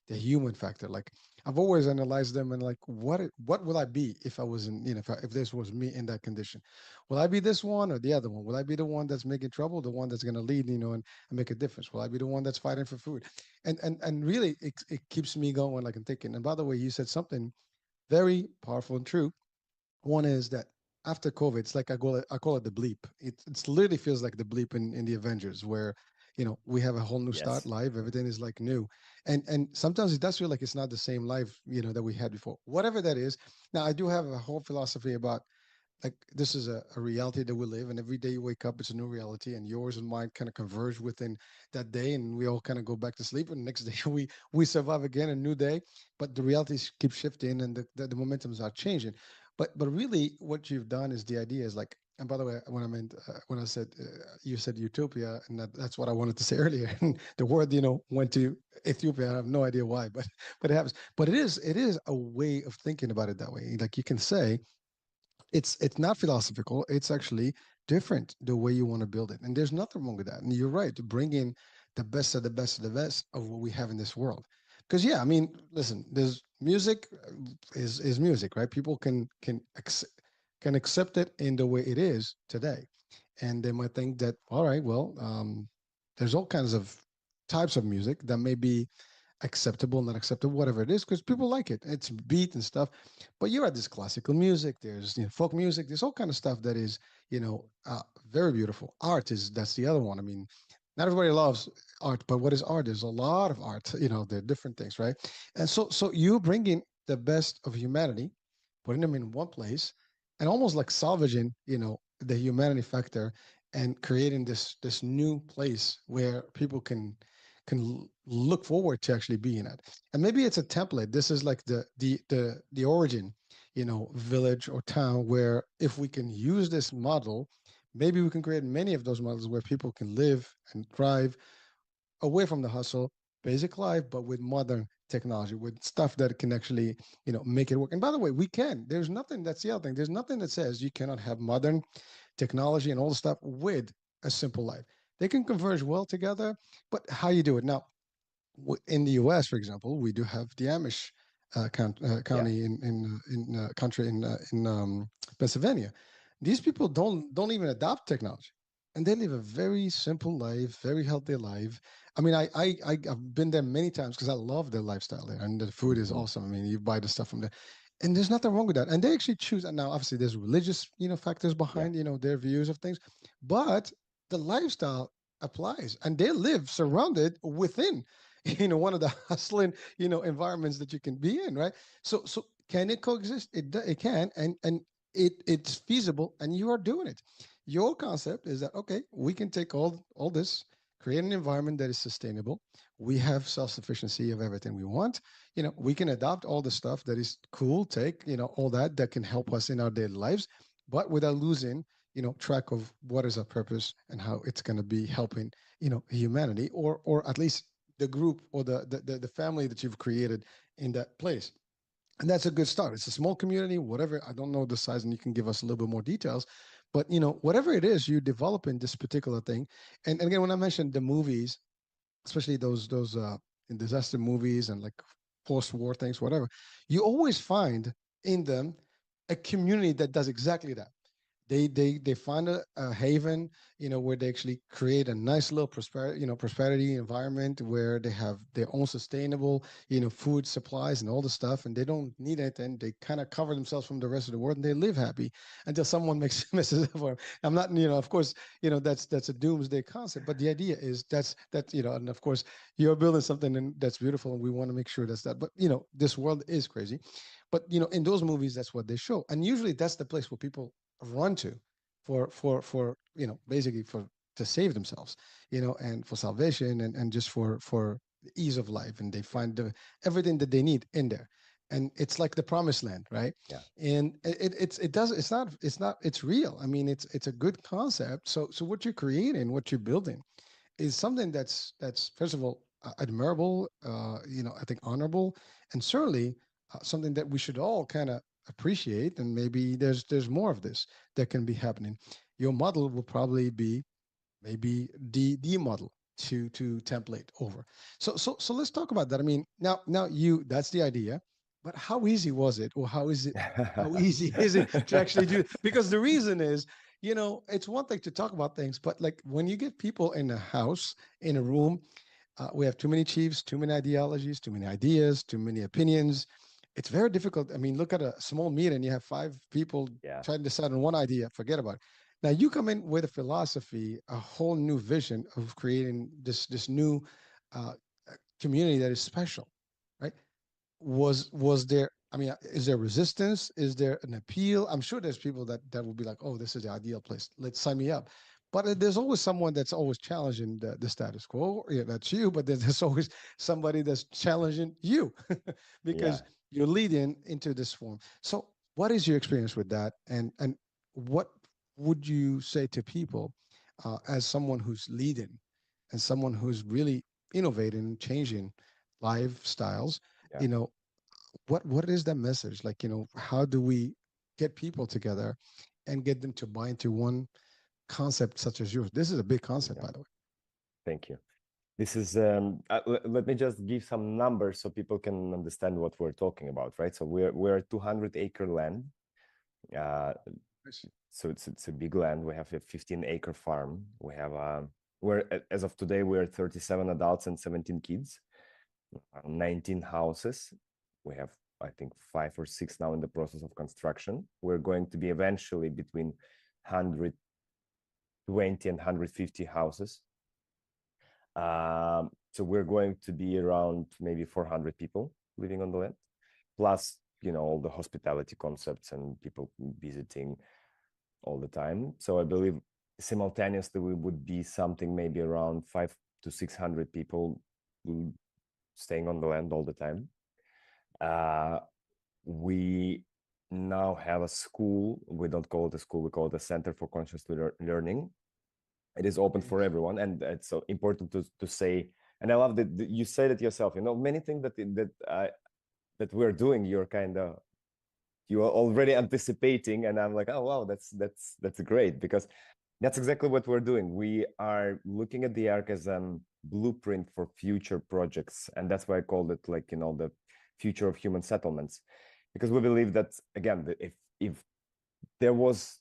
the human factor. Like, I've always analyzed them, and like, what will I be if I was in, if this was me in that condition? Will I be this one or the other one? Will I be the one that's making trouble, the one that's going to lead, and make a difference? Will I be the one that's fighting for food? And really, it keeps me going, like, I'm thinking. And by the way, you said something very powerful and true. One is that after COVID, it's like I call it the bleep. It's literally feels like the bleep in the Avengers, where we have a whole new start, Yes. live. Everything is like new, and sometimes it does feel like it's not the same life that we had before. Whatever that is. Now, I do have a whole philosophy about, like, this is a reality that we live, and every day you wake up, it's a new reality, and yours and mine kind of converge within that day, and we all kind of go back to sleep, and the next day we survive again, a new day. But the realities keep shifting, and the momentums are changing. But really, what you've done is, the idea is like, and by the way, when I meant when I said you said utopia, and that's what I wanted to say earlier, and the word went to Ethiopia. I have no idea why, but it happens. But it is a way of thinking about it that way. Like, you can say it's not philosophical. It's actually different the way you want to build it, and there's nothing wrong with that. And you're right to bring in the best of the best of the best of what we have in this world. Because, yeah, I mean, listen, there's music, is music, right? People can accept it in the way it is today, and they might think that, all right, well, there's all kinds of types of music that may be acceptable, not acceptable, whatever it is, because people like it. It's beat and stuff. But you're at this classical music. There's folk music. There's all kind of stuff that is very beautiful. Art is that's the other one. I mean, not everybody loves art, but what is art? There's a lot of art. There are different things, right? And so you bringing the best of humanity, putting them in one place, and almost like salvaging, the humanity factor, and creating this new place where people can look forward to actually being at. And maybe it's a template. This is like the origin, village or town, where if we can use this model, maybe we can create many of those models where people can live and thrive away from the hustle, basic life, but with modern technology, with stuff that can actually, make it work. And by the way, we can. There's nothing, that's the other thing. There's nothing that says you cannot have modern technology and all the stuff with a simple life. They can converge well together, but how you do it now? In the U.S., for example, we do have the Amish Yeah. county in country in Pennsylvania. These people don't even adopt technology, and they live a very simple life, very healthy life. I mean, I've been there many times because I love their lifestyle there, and the food is Hmm. awesome. I mean, you buy the stuff from there, and there's nothing wrong with that. And they actually choose. And now, obviously, there's religious factors Yeah. behind their views of things, but the lifestyle applies, and they live surrounded within one of the hustling environments that you can be in, right? So can it coexist? It can, and it's feasible, and you are doing it. Your concept is that, okay, we can take all this, create an environment that is sustainable. We have self-sufficiency of everything we want. We can adopt all the stuff that is cool, take all that can help us in our daily lives, but without losing track of what is our purpose and how it's going to be helping humanity, or at least the group, or the family that you've created in that place. And that's a good start. It's a small community, whatever. I don't know the size, and you can give us a little bit more details. But whatever it is, you develop in this particular thing. And again, when I mentioned the movies, especially those in disaster movies, and like post-war things, whatever, you always find in them a community that does exactly that. They find a haven, where they actually create a nice little prosperity environment where they have their own sustainable, food supplies and all the stuff, and they don't need anything. They kind of cover themselves from the rest of the world, and they live happy until someone makes messes up for them. I'm not, of course, that's a doomsday concept, but the idea is that, and of course you're building something that's beautiful, and we want to make sure that's that. But this world is crazy. But in those movies, that's what they show, and usually that's the place where people run to for basically for to save themselves, and for salvation, and just for the ease of life, and they find everything that they need in there, and it's like the promised land, right? Yeah. And it's real. I mean, it's a good concept. So what you're creating, what you're building, is something that's first of all admirable, I think honorable, and certainly something that we should all kind of appreciate. And maybe there's more of this that can be happening. Your model will probably be maybe the model to template over. So let's talk about that. I mean, now you that's the idea, but how easy was it, or how easy is it to actually do? Because the reason is, it's one thing to talk about things, but like when you get people in a house, in a room, we have too many chiefs, too many ideologies, too many ideas, too many opinions. It's very difficult. I mean, look at a small meeting, you have five people Yeah. trying to decide on one idea, forget about it. Now you come in with a philosophy, a whole new vision of creating this new uh, community that is special, right? Was there, I mean, is there resistance, is there an appeal? I'm sure there's people that will be like, oh, this is the ideal place, let's sign me up. But there's always someone that's always challenging the status quo. Yeah, that's you, but there's always somebody that's challenging you Yeah. because you're leading into this form. So what is your experience with that, and what would you say to people, as someone who's leading and someone who's really innovating and changing lifestyles, Yeah. you know what is that message, like, how do we get people together and get them to buy into one concept such as yours? This is a big concept, Yeah. by the way. Thank you. This is let me just give some numbers so people can understand what we're talking about, right? So we're 200-acre land. So it's a big land. We have a 15-acre farm. We have we're as of today we're 37 adults and 17 kids, 19 houses. We have, I think, 5 or 6 now in the process of construction. We're going to be eventually between 120 and 150 houses. So we're going to be around maybe 400 people living on the land, plus, all the hospitality concepts and people visiting all the time. So I believe simultaneously we would be something maybe around 500 to 600 people staying on the land all the time. We now have a school. We don't call it a school, we call it a Center for Conscious Learning. It is open for everyone, and it's so important to say. And I love that you said it yourself. Many things that we're doing, you are already anticipating, and I'm like, oh wow, that's great, because that's exactly what we're doing. We are looking at the Arc as a blueprint for future projects, and that's why I called it the future of human settlements, because we believe that, again, if there was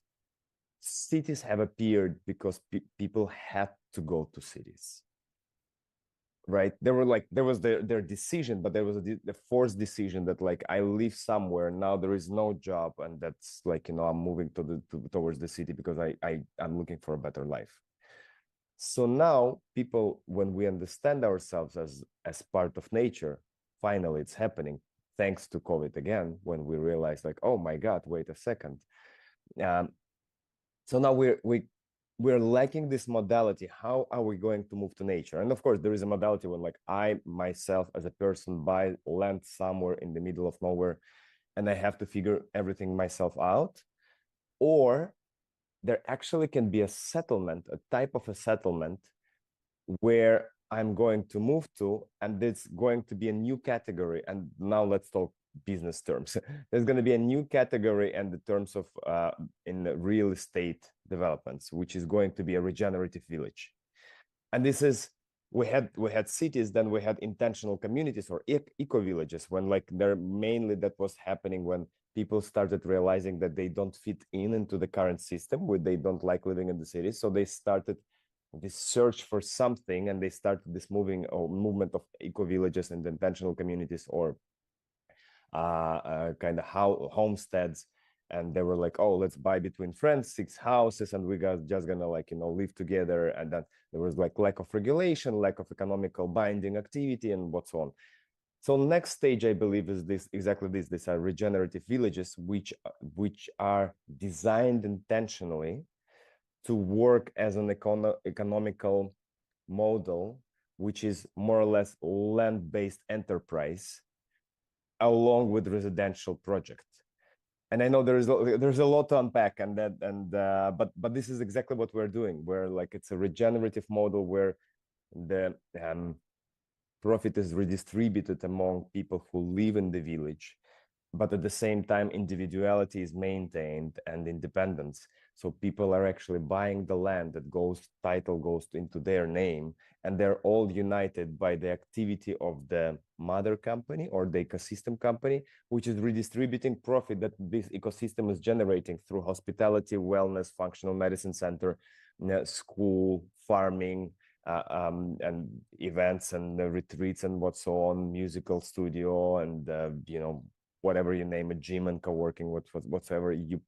cities have appeared because people had to go to cities, right? There was their decision, but there was the forced decision that I live somewhere now, there is no job, and that's I'm moving towards the city because I'm looking for a better life. So now people, when we understand ourselves as part of nature, finally it's happening, thanks to COVID again, when we realize oh my God, wait a second. So now we're lacking this modality. How are we going to move to nature? And of course, there is a modality when I myself as a person buy land somewhere in the middle of nowhere, and I have to figure everything myself out. Or there actually can be a settlement, a type of a settlement where I'm going to move to, and it's going to be a new category. And now let's talk business terms. There's going to be a new category in the terms of in real estate developments, which is going to be a regenerative village. And this is we had cities, then we had intentional communities or eco villages, when like they're mainly that was happening when people started realizing that they don't fit into the current system, where they don't like living in the cities, so they started this search for something, and they started this movement of eco villages and intentional communities, or kind of homesteads. And they were like, oh, let's buy between friends 6 houses, and we got just gonna like live together. And then there was like lack of regulation, lack of economical binding activity, and what's on. So next stage, I believe, is this exactly this. These are regenerative villages, which are designed intentionally to work as an economical model, which is more or less land-based enterprise, along with residential projects. And I know there's a lot to unpack, and but this is exactly what we're doing. Where like it's a regenerative model where the profit is redistributed among people who live in the village, but at the same time individuality is maintained and independence. So people are actually buying the land, that title goes into their name, and they're all united by the activity of the mother company or the ecosystem company, which is redistributing profit that this ecosystem is generating through hospitality, wellness, functional medicine center, school, farming, and events and retreats and what's on, musical studio, and whatever you name it, gym and co-working, whatsoever you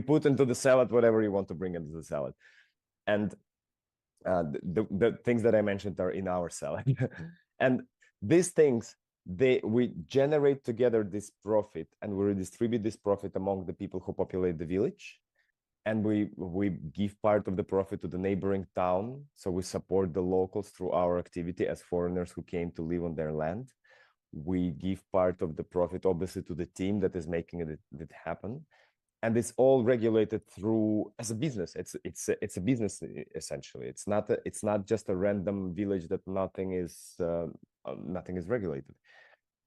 put into the salad, whatever you want to bring into the salad. And the things that I mentioned are in our salad. And these things, we generate together this profit, and we redistribute this profit among the people who populate the village. And we give part of the profit to the neighboring town. So we support the locals through our activity as foreigners who came to live on their land. We give part of the profit, obviously, to the team that is making it happen. And it's all regulated through as a business. It's a business, essentially. It's not just a random village that nothing is regulated.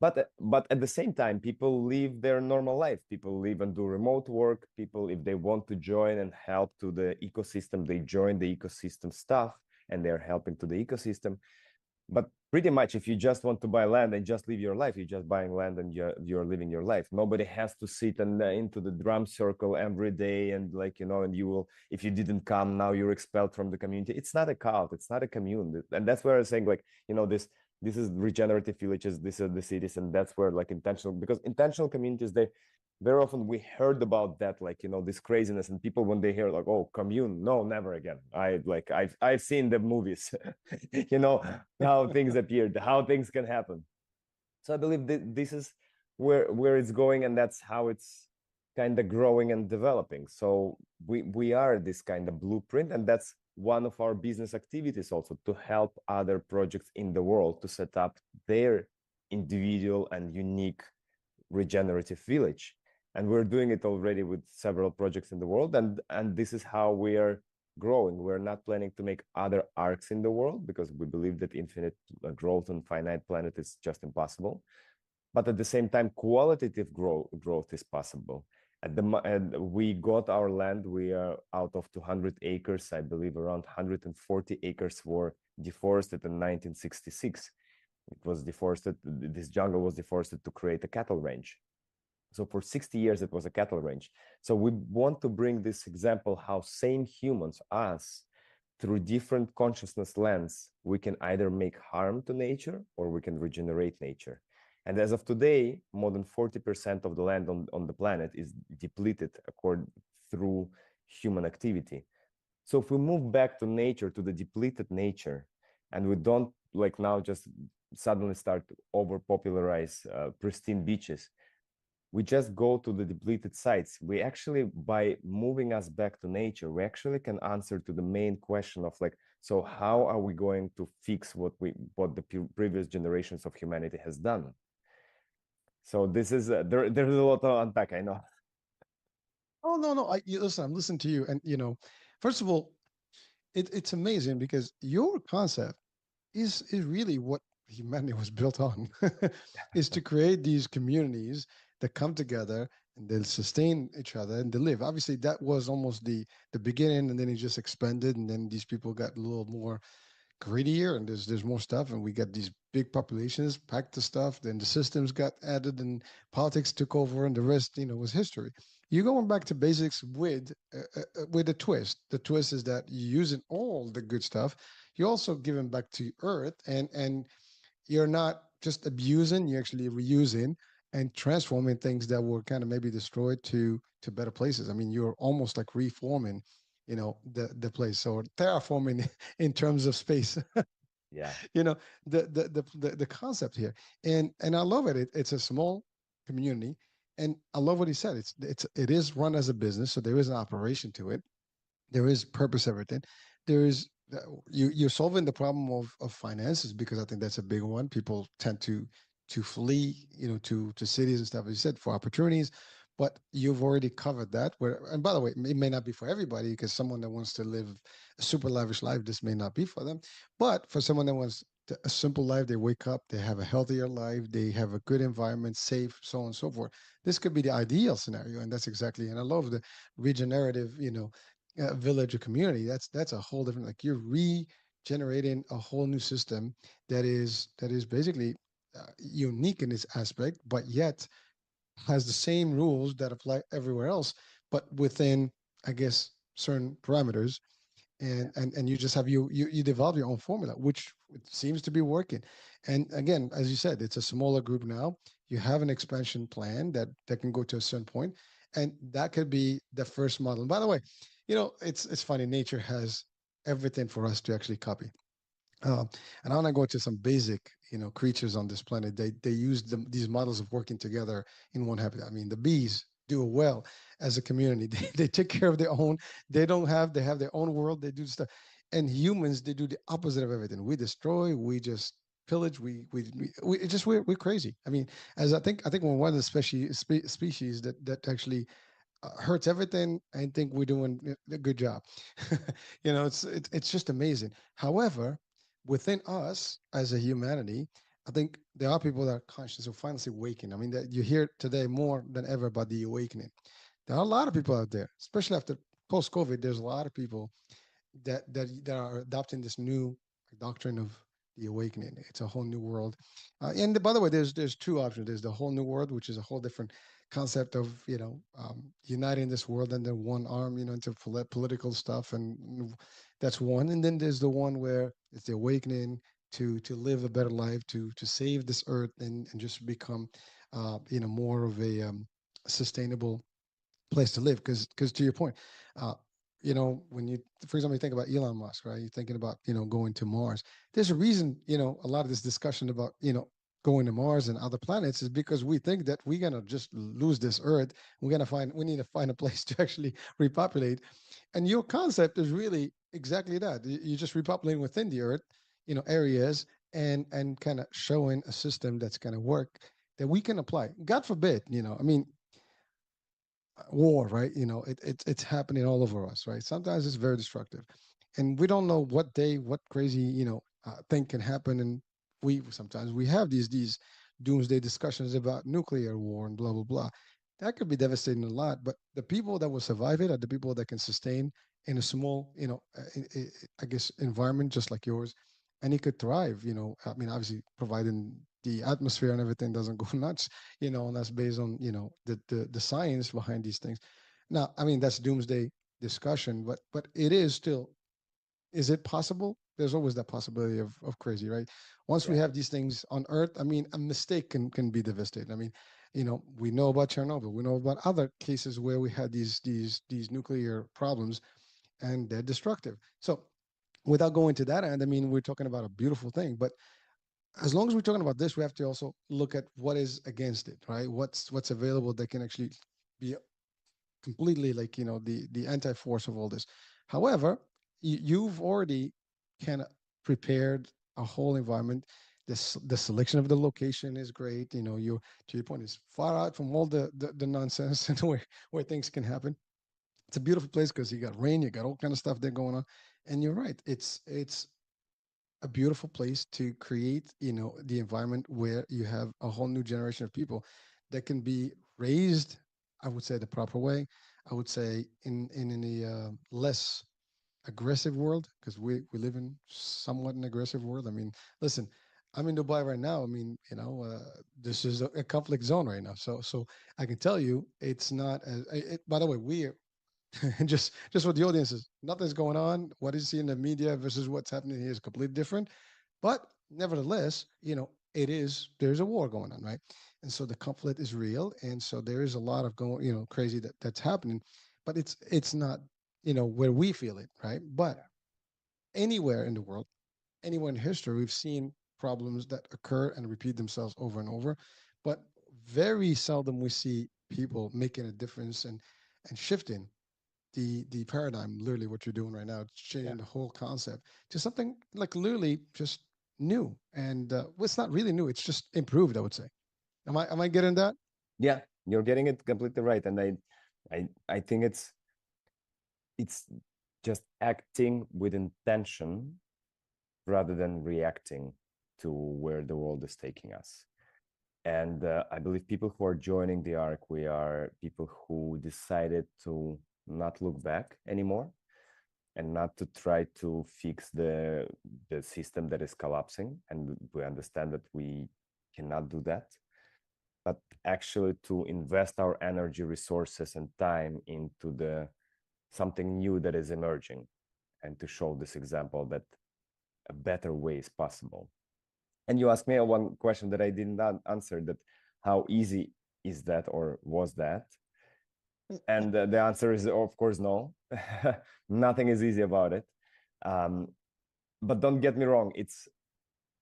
But at the same time, people live their normal life. People live and do remote work. People, if they want to join and help to the ecosystem, they join the ecosystem stuff, and they're helping to the ecosystem. But pretty much, if you just want to buy land and just live your life, you're just buying land and you're living your life. Nobody has to sit and into the drum circle every day, and and you will, if you didn't come, now you're expelled from the community. It's not a cult, it's not a commune. And that's where I was saying, this is regenerative villages, these are the cities, and that's where because intentional communities, they very often, we heard about that, this craziness, and people, when they hear oh, commune, no, never again. I've seen the movies, how things appeared, how things can happen. So I believe this is where it's going, and that's how it's kind of growing and developing. So we are this kind of blueprint, and that's one of our business activities also, to help other projects in the world to set up their individual and unique regenerative village. And we're doing it already with several projects in the world, and this is how we are growing. We're not planning to make other arcs in the world, because we believe that infinite growth on finite planet is just impossible. But at the same time, qualitative growth is possible. We got our land. We are out of 200 acres. I believe around 140 acres were deforested in 1966. It was deforested. This jungle was deforested to create a cattle range. So for 60 years, it was a cattle range. So we want to bring this example, how same humans, us, through different consciousness lens, we can either make harm to nature or we can regenerate nature. And as of today, more than 40% of the land on the planet is depleted through human activity. So if we move back to nature, to the depleted nature, and we don't now just suddenly start to over-popularize pristine beaches, we just go to the depleted sites. We actually, by moving us back to nature, we actually can answer to the main question of so how are we going to fix what the previous generations of humanity has done? So this is there's a lot to unpack, I know. Oh no, listen. I'm listening to you, and first of all, it's amazing because your concept is really what humanity was built on, is to create these communities that come together and they'll sustain each other and they live. Obviously, that was almost the beginning, and then it just expanded, and then these people got a little more greedier and there's more stuff and we got these big populations packed to stuff, then the systems got added and politics took over and the rest, was history. You're going back to basics with a twist. The twist is that you're using all the good stuff, you're also giving back to earth, and you're not just abusing, you're actually reusing and transforming things that were kind of maybe destroyed to better places. I mean, you're almost like reforming, the place. So terraforming in terms of space, Yeah. you know, the concept here. And I love it. It's a small community. And I love what he said. It is run as a business, so there is an operation to it, there is purpose everything. There is you're solving the problem of finances, because I think that's a big one. People tend to flee, to cities and stuff, as you said, for opportunities. But you've already covered that. Where, and by the way, it may not be for everybody, because someone that wants to live a super lavish life, this may not be for them. But for someone that wants a simple life, they wake up, they have a healthier life, they have a good environment, safe, so on and so forth. This could be the ideal scenario, and that's exactly. And I love the regenerative, village or community. That's a whole different. Like, you're regenerating a whole new system that is basically unique in its aspect, but yet has the same rules that apply everywhere else, but within, I guess, certain parameters. Yeah. And you just have you develop your own formula, which seems to be working. And again, as you said, it's a smaller group now. You have an expansion plan that can go to a certain point, and that could be the first model. And by the way, it's funny. Nature has everything for us to actually copy. And I want to go to some basic, creatures on this planet. They use these models of working together in one habitat. I mean, the bees do it well as a community. They take care of their own. They have their own world. They do stuff, and humans, they do the opposite of everything. We destroy. We just pillage. We're crazy. I mean, as I think we're one of the species that actually hurts everything. I think we're doing a good job. It's just amazing. However, within us as a humanity, I think there are people that are conscious of finally waking. I mean, that you hear today more than ever about the awakening. There are a lot of people out there, especially after post-COVID. There's a lot of people that are adopting this new doctrine of the awakening. It's a whole new world. And by the way, there's two options. There's the whole new world, which is a whole different concept of uniting this world under one arm, into political stuff, and that's one. And then there's the one where it's the awakening to live a better life, to save this earth, and just become more of a sustainable place to live. Because to your point, uh, when you, for example, you think about Elon Musk, right? You're thinking about going to Mars. There's a reason, a lot of this discussion about going to Mars and other planets is because we think that we're gonna just lose this Earth. We need to find a place to actually repopulate. And your concept is really exactly that. You're just repopulating within the Earth, areas, and kind of showing a system that's gonna work, that we can apply. God forbid, I mean, war, right? It's happening all over us, right? Sometimes it's very destructive, and we don't know what day, what crazy, thing can happen. And sometimes we have these doomsday discussions about nuclear war and blah blah blah. That could be devastating a lot, but the people that will survive it are the people that can sustain in a small, I guess, environment just like yours, and it could thrive. I mean, obviously, providing the atmosphere and everything doesn't go nuts, and that's based on the science behind these things. Now, I mean, that's doomsday discussion, but it is still, is it possible? There's always that possibility of crazy, right? Once we Yeah. have these things on Earth, I mean, a mistake can be devastating. I mean, we know about Chernobyl, we know about other cases where we had these nuclear problems, and they're destructive. So without going to that end, I mean, we're talking about a beautiful thing, but as long as we're talking about this, we have to also look at what is against it, right? What's available that can actually be completely, like, the anti-force of all this. However, you've already kind of prepared a whole environment. The selection of the location is great. You, to your point, is far out from all the nonsense and where things can happen. It's a beautiful place because you got rain, you got all kind of stuff there going on. And you're right, it's a beautiful place to create, the environment where you have a whole new generation of people that can be raised, I would say, the proper way. I would say in a less, aggressive world, because we live in somewhat an aggressive world. I mean, listen, I'm in Dubai right now. I mean, this is a conflict zone right now. So I can tell you, it's not as. By the way, we just for the audiences, nothing's going on. What is in the media versus what's happening here is completely different. But nevertheless, there's a war going on, right? And so the conflict is real, and so there is a lot of going, crazy that's happening, but it's not, where we feel it, right? But anywhere in the world, anywhere in history, we've seen problems that occur and repeat themselves over and over, but very seldom we see people making a difference and shifting the paradigm. Literally what you're doing right now, Yeah. changing the whole concept to something like literally just new. And well, it's not really new, it's just improved, I would say. Am I getting that? Yeah, you're getting it completely right. And I think it's just acting with intention rather than reacting to where the world is taking us. And I believe people who are joining the arc, we are people who decided to not look back anymore and not to try to fix the system that is collapsing. And we understand that we cannot do that, but actually to invest our energy, resources, and time into the something new that is emerging, and to show this example that a better way is possible. And you asked me one question that I did not answer, that how easy is that, or was that? And the answer is, of course, no. Nothing is easy about it. But don't get me wrong, it's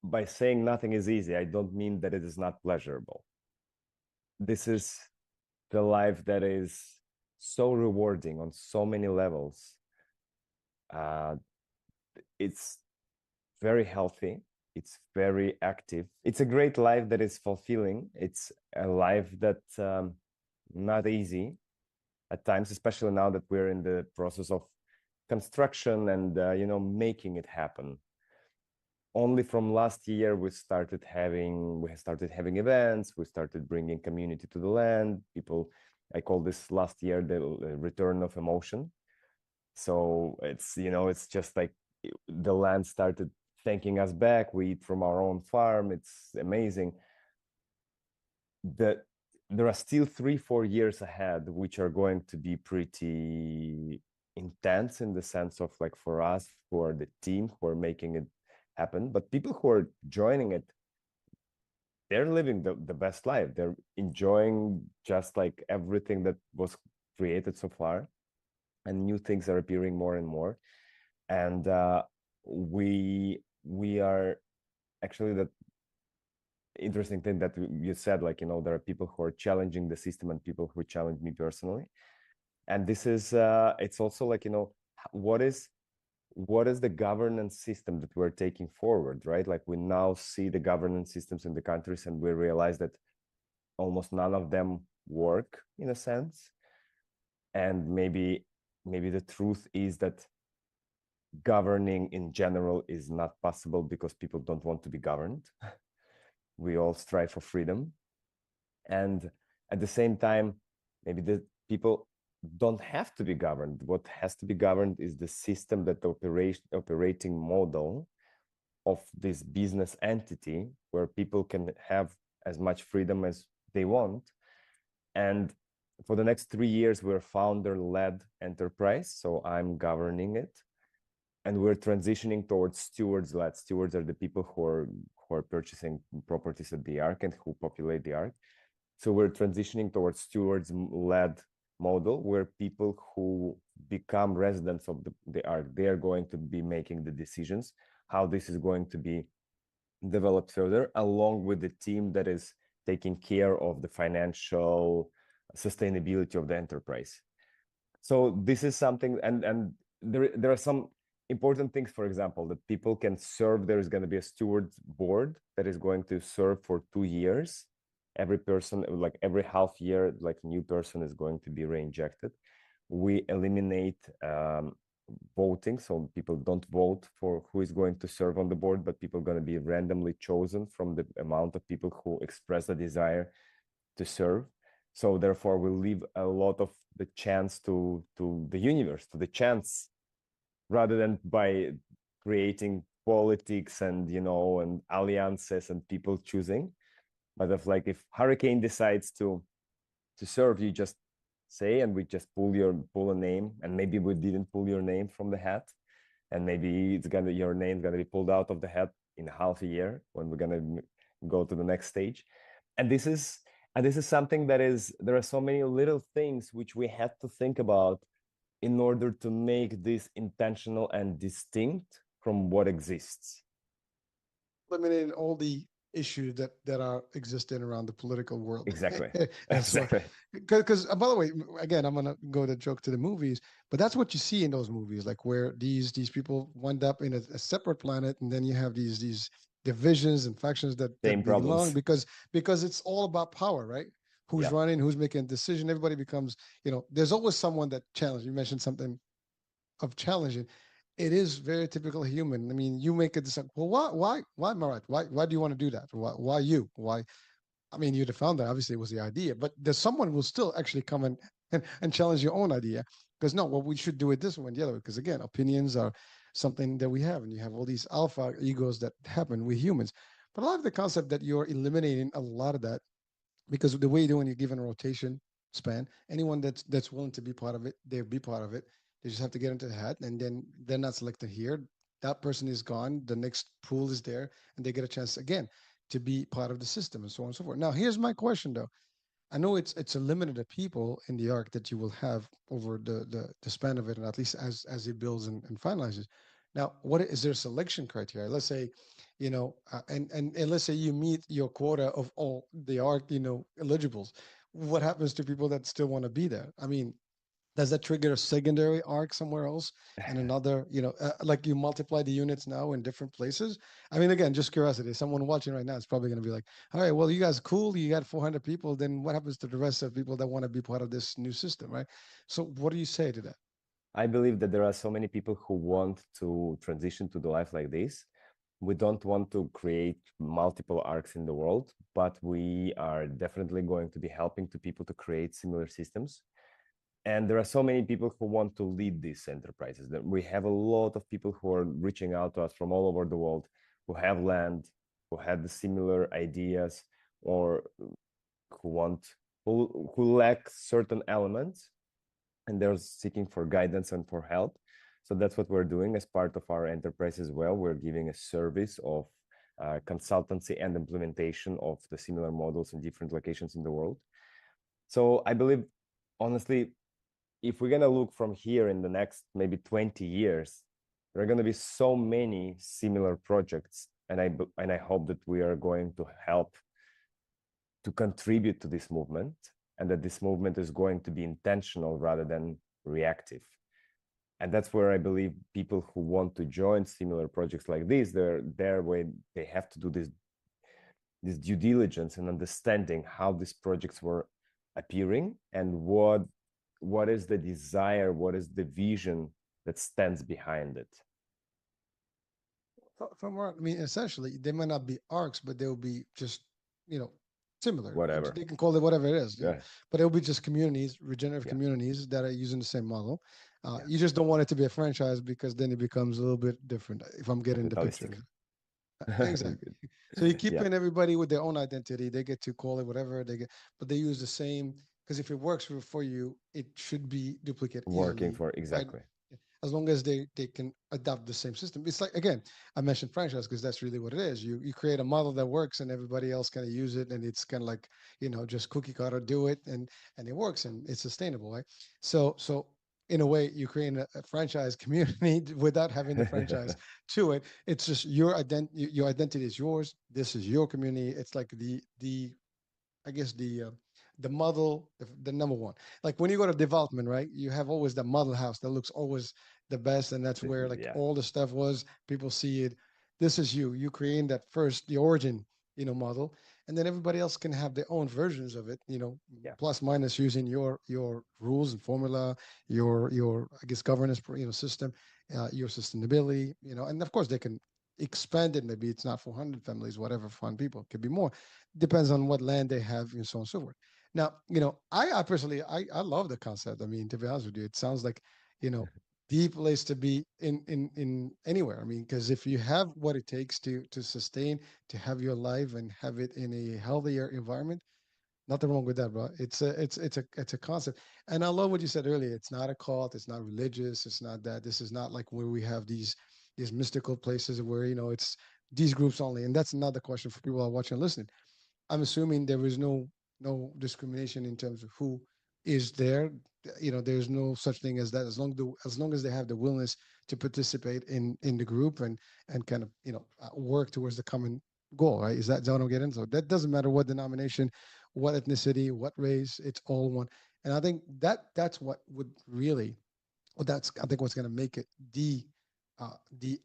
by saying nothing is easy, I don't mean that it is not pleasurable. This is the life that is so rewarding on so many levels. It's very healthy. It's very active. It's a great life that is fulfilling. It's a life that not easy at times, especially now that we're in the process of construction and making it happen. Only from last year we started having events. We started bringing community to the land. People, I call this last year the return of emotion. So it's just like the land started thanking us back. We eat from our own farm. It's amazing. That there are still 3-4 years ahead, which are going to be pretty intense in the sense of, like, for us who are the team who are making it happen, but people who are joining it, they're living the best life. They're enjoying just like everything that was created so far, and new things are appearing more and more. And we are actually, that interesting thing that you said, like, there are people who are challenging the system and people who challenge me personally. And this is it's also like, what is the governance system that we're taking forward, right? Like, we now see the governance systems in the countries and we realize that almost none of them work in a sense. And maybe the truth is that governing in general is not possible because people don't want to be governed. We all strive for freedom. And at the same time, maybe the people don't have to be governed. What has to be governed is the system, that operating model of this business entity, where people can have as much freedom as they want. And for the next 3 years, we're founder-led enterprise. So I'm governing it. And we're transitioning towards stewards-led. Stewards are the people who are purchasing properties at the Ark and who populate the Ark. So we're transitioning towards stewards-led model, where people who become residents of the Ark, they are going to be making the decisions, how this is going to be developed further, along with the team that is taking care of the financial sustainability of the enterprise. So this is something, and there are some important things, for example, that people can serve. There is going to be a steward board that is going to serve for 2 years. Every person, like every half year, like a new person is going to be reinjected. We eliminate voting, so people don't vote for who is going to serve on the board, but people are going to be randomly chosen from the amount of people who express a desire to serve. So therefore, we'll leave a lot of the chance to the universe, to the chance rather than by creating politics and and alliances and people choosing. But of like, if hurricane decides to serve, you just say, and we just pull a name, and maybe we didn't pull your name from the hat, and maybe your name's gonna be pulled out of the hat in half a year when we're gonna go to the next stage. And this is something that is, there are so many little things which we have to think about in order to make this intentional and distinct from what exists. Eliminating all the issues that are existing around the political world. Exactly. That's what, Exactly. because by the way, again, I'm gonna go to joke to the movies, but that's what you see in those movies, like where these people wind up in a separate planet, and then you have these divisions and factions that Same belong, problems. because it's all about power, right? Who's Yeah. running, who's making a decision. Everybody becomes, there's always someone that challenges. You mentioned something of challenging. It is very typical human. I mean, you make a decision. Well, why, Marat? Why do you want to do that? Why you? Why? I mean, you're the founder. Obviously, it was the idea, but there's someone will still actually come and challenge your own idea. Because no, well, we should do it this way and the other way. Because again, opinions are something that we have, and you have all these alpha egos that happen with humans. But a lot of the concept that you're eliminating a lot of that, because the way you do when you're given a rotation span, anyone that's willing to be part of it, they'll be part of it. They just have to get into the hat, and then they're not selected here. That person is gone. The next pool is there, and they get a chance again to be part of the system, and so on and so forth. Now, here's my question though. I know it's a limited of people in the arc that you will have over the span of it, and at least as it builds and finalizes. Now, what is there selection criteria? Let's say, and let's say you meet your quota of all the arc, eligibles. What happens to people that still want to be there? I mean, does that trigger a secondary arc somewhere else and another, like you multiply the units now in different places? I mean, again, just curiosity. Someone watching right now is probably going to be like, all right, well, you guys cool, you got 400 people, then what happens to the rest of people that want to be part of this new system, right? So what do you say to that? I believe that there are so many people who want to transition to the life like this. We don't want to create multiple arcs in the world, but we are definitely going to be helping to people to create similar systems. And there are so many people who want to lead these enterprises. We have a lot of people who are reaching out to us from all over the world, who have land, who have the similar ideas, or who lack certain elements, and they're seeking for guidance and for help. So that's what we're doing as part of our enterprise as well. We're giving a service of consultancy and implementation of the similar models in different locations in the world. So I believe, honestly, if we're going to look from here in the next maybe 20 years, there are going to be so many similar projects. And I hope that we are going to help to contribute to this movement, and that this movement is going to be intentional rather than reactive. And that's where I believe people who want to join similar projects like this, they're there when they have to do this due diligence and understanding how these projects were appearing, and what is the desire, what is the vision that stands behind it. From what I mean, essentially, they might not be arcs, but they'll be just, similar. Whatever. They can call it whatever it is, Yeah. but it'll be just communities, regenerative Yeah. communities that are using the same model. Yeah. You just don't want it to be a franchise, because then it becomes a little bit different, if I'm getting the picture. Capitalistic. Exactly. So you keep Yeah. in everybody with their own identity. They get to call it whatever they get, but they use the same, because if it works for you, it should be duplicated Working easily, for right? exactly. As long as they can adopt the same system. It's like, again, I mentioned franchise because that's really what it is. You create a model that works, and everybody else kind of use it, and it's kind of like, just cookie cutter, do it, and it works, and it's sustainable, right? So in a way, you create a franchise community without having the franchise to it. It's just your identity is yours. This is your community. It's like the I guess the model, the number one. Like when you go to development, right? You have always the model house that looks always the best, and that's where like Yeah. all the stuff was. People see it. This is you. You creating that first, the origin, model, and then everybody else can have their own versions of it. Yeah. Plus minus using your rules and formula, your I guess governance, system, your sustainability, and of course they can expand it. Maybe it's not 400 families, whatever, 400 people. It could be more, depends on what land they have, and so on and so forth. Now, I personally, I love the concept. I mean, to be honest with you, it sounds like, you know, the place to be in anywhere. I mean, because if you have what it takes to sustain, to have your life and have it in a healthier environment, nothing wrong with that, bro. It's a concept. And I love what you said earlier. It's not a cult, it's not religious, it's not that. This is not like where we have these mystical places where, it's these groups only. And that's another question for people who are watching and listening. I'm assuming there is no discrimination in terms of who is there. There's no such thing as that. As long as they have the willingness to participate in the group and kind of work towards the common goal. Right? Is that what I'm getting? So that doesn't matter what denomination, what ethnicity, what race. It's all one. And I think that's what would really. Well, that's I think what's going to make it the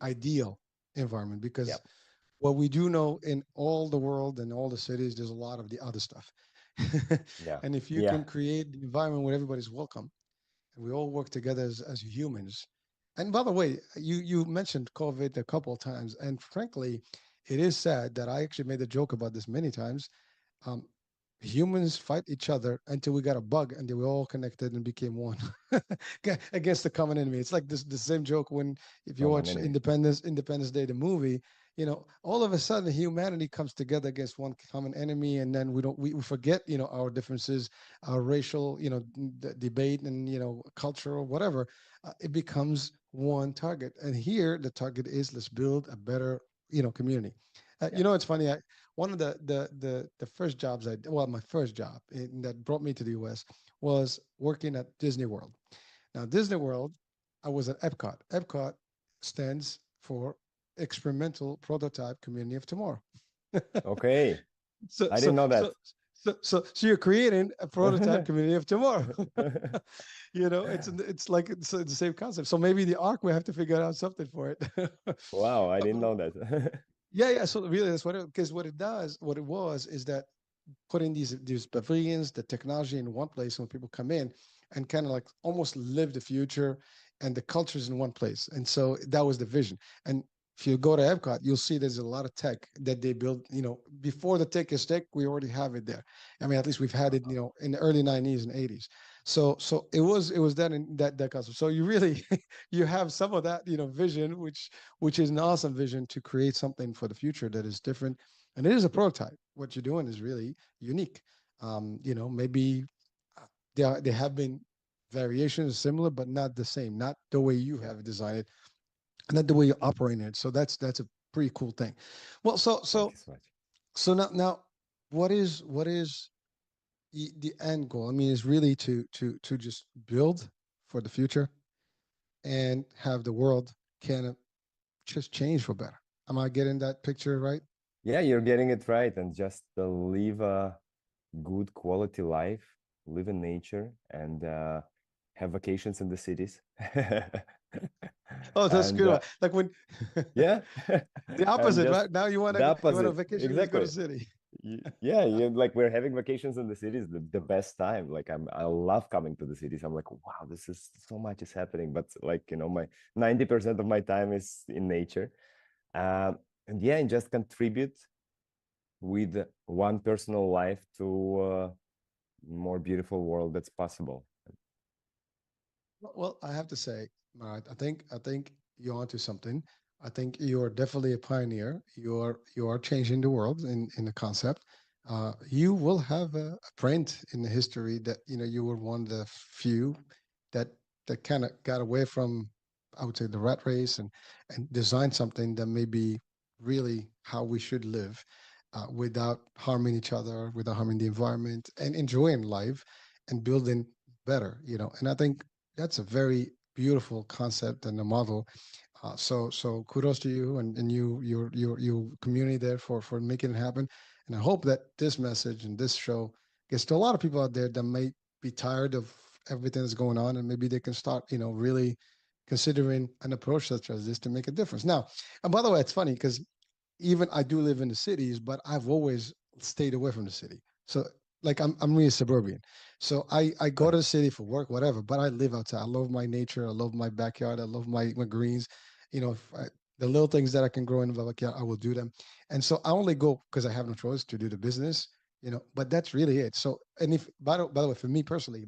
ideal environment Yeah, because what we do know in all the world and all the cities, there's a lot of the other stuff. yeah, And if you yeah. can create the environment where everybody's welcome and we all work together as humans. And by the way, you mentioned COVID a couple of times, and frankly, it is sad that I actually made a joke about this many times. um, Humans fight each other until we got a bug and they were all connected and became one against the common enemy. It's like the same joke when if you Common watch enemy. Independence Day, the movie, all of a sudden humanity comes together against one common enemy, and then we forget, our differences, our racial, debate and, cultural, whatever. It becomes one target. And here the target is let's build a better, community. Yeah. It's funny. One of the first jobs well, my first job that brought me to the US was working at Disney World. Now, Disney World, I was at Epcot. Epcot stands for Experimental Prototype Community of Tomorrow. Okay. so, I so, didn't know that. so, so you're creating a prototype community of tomorrow. It's like it's the same concept. So maybe the arc we have to figure out something for it. Wow, I But didn't know that. yeah, yeah. So really, that's because what it does, what it was, is that putting these pavilions, the technology in one place when people come in and kind of like almost live the future and the cultures in one place. And so that was the vision. And if you go to Epcot, you'll see there's a lot of tech that they built, before the tech is tech, we already have it there. I mean, at least we've had it, in the early 90s and 80s. So it was that in that concept. So you really you have some of that, vision, which is an awesome vision to create something for the future that is different. And it is a prototype. What you're doing is really unique. Maybe there have been variations similar, but not the same, not the way you Yeah. have it designed, and not the way you operate it. So that's a pretty cool thing. Well, so Thank so you so much. so now, what is the end goal? I mean, is really to just build for the future and have the world kind of just change for better. Am I getting that picture right? Yeah, you're getting it right. And just live a good quality life, live in nature, and have vacations in the cities. Oh, that's a And good one. Like when yeah, the and opposite, just right? Now the you want a opposite. vacation, you go to Exactly. city. Yeah, like we're having vacations in the cities, the best time. Like I love coming to the cities. I'm like, wow, this is so much is happening. But like, my 90% of my time is in nature. And yeah, and just contribute with one personal life to more beautiful world that's possible. Well, I have to say, Marat, I think you're onto something. I think you're definitely a pioneer. You are changing the world in the concept. You will have a print in the history that you were one of the few that kind of got away from, I would say, the rat race and designed something that may be really how we should live, without harming each other, without harming the environment, and enjoying life and building better. And I think that's a very beautiful concept and a model. So kudos to you and your community there for making it happen. And I hope that this message and this show gets to a lot of people out there that may be tired of everything that's going on, and maybe they can start, really considering an approach such as this to make a difference. Now, and by the way, it's funny because even I do live in the cities, but I've always stayed away from the city. So like I'm really suburban. So I go to the city for work, whatever, but I live outside. I love my nature. I love my backyard. I love my greens. The little things that I can grow in the backyard, I will do them. And so I only go because I have no choice to do the business, but that's really it. So, and if, by the way, for me personally,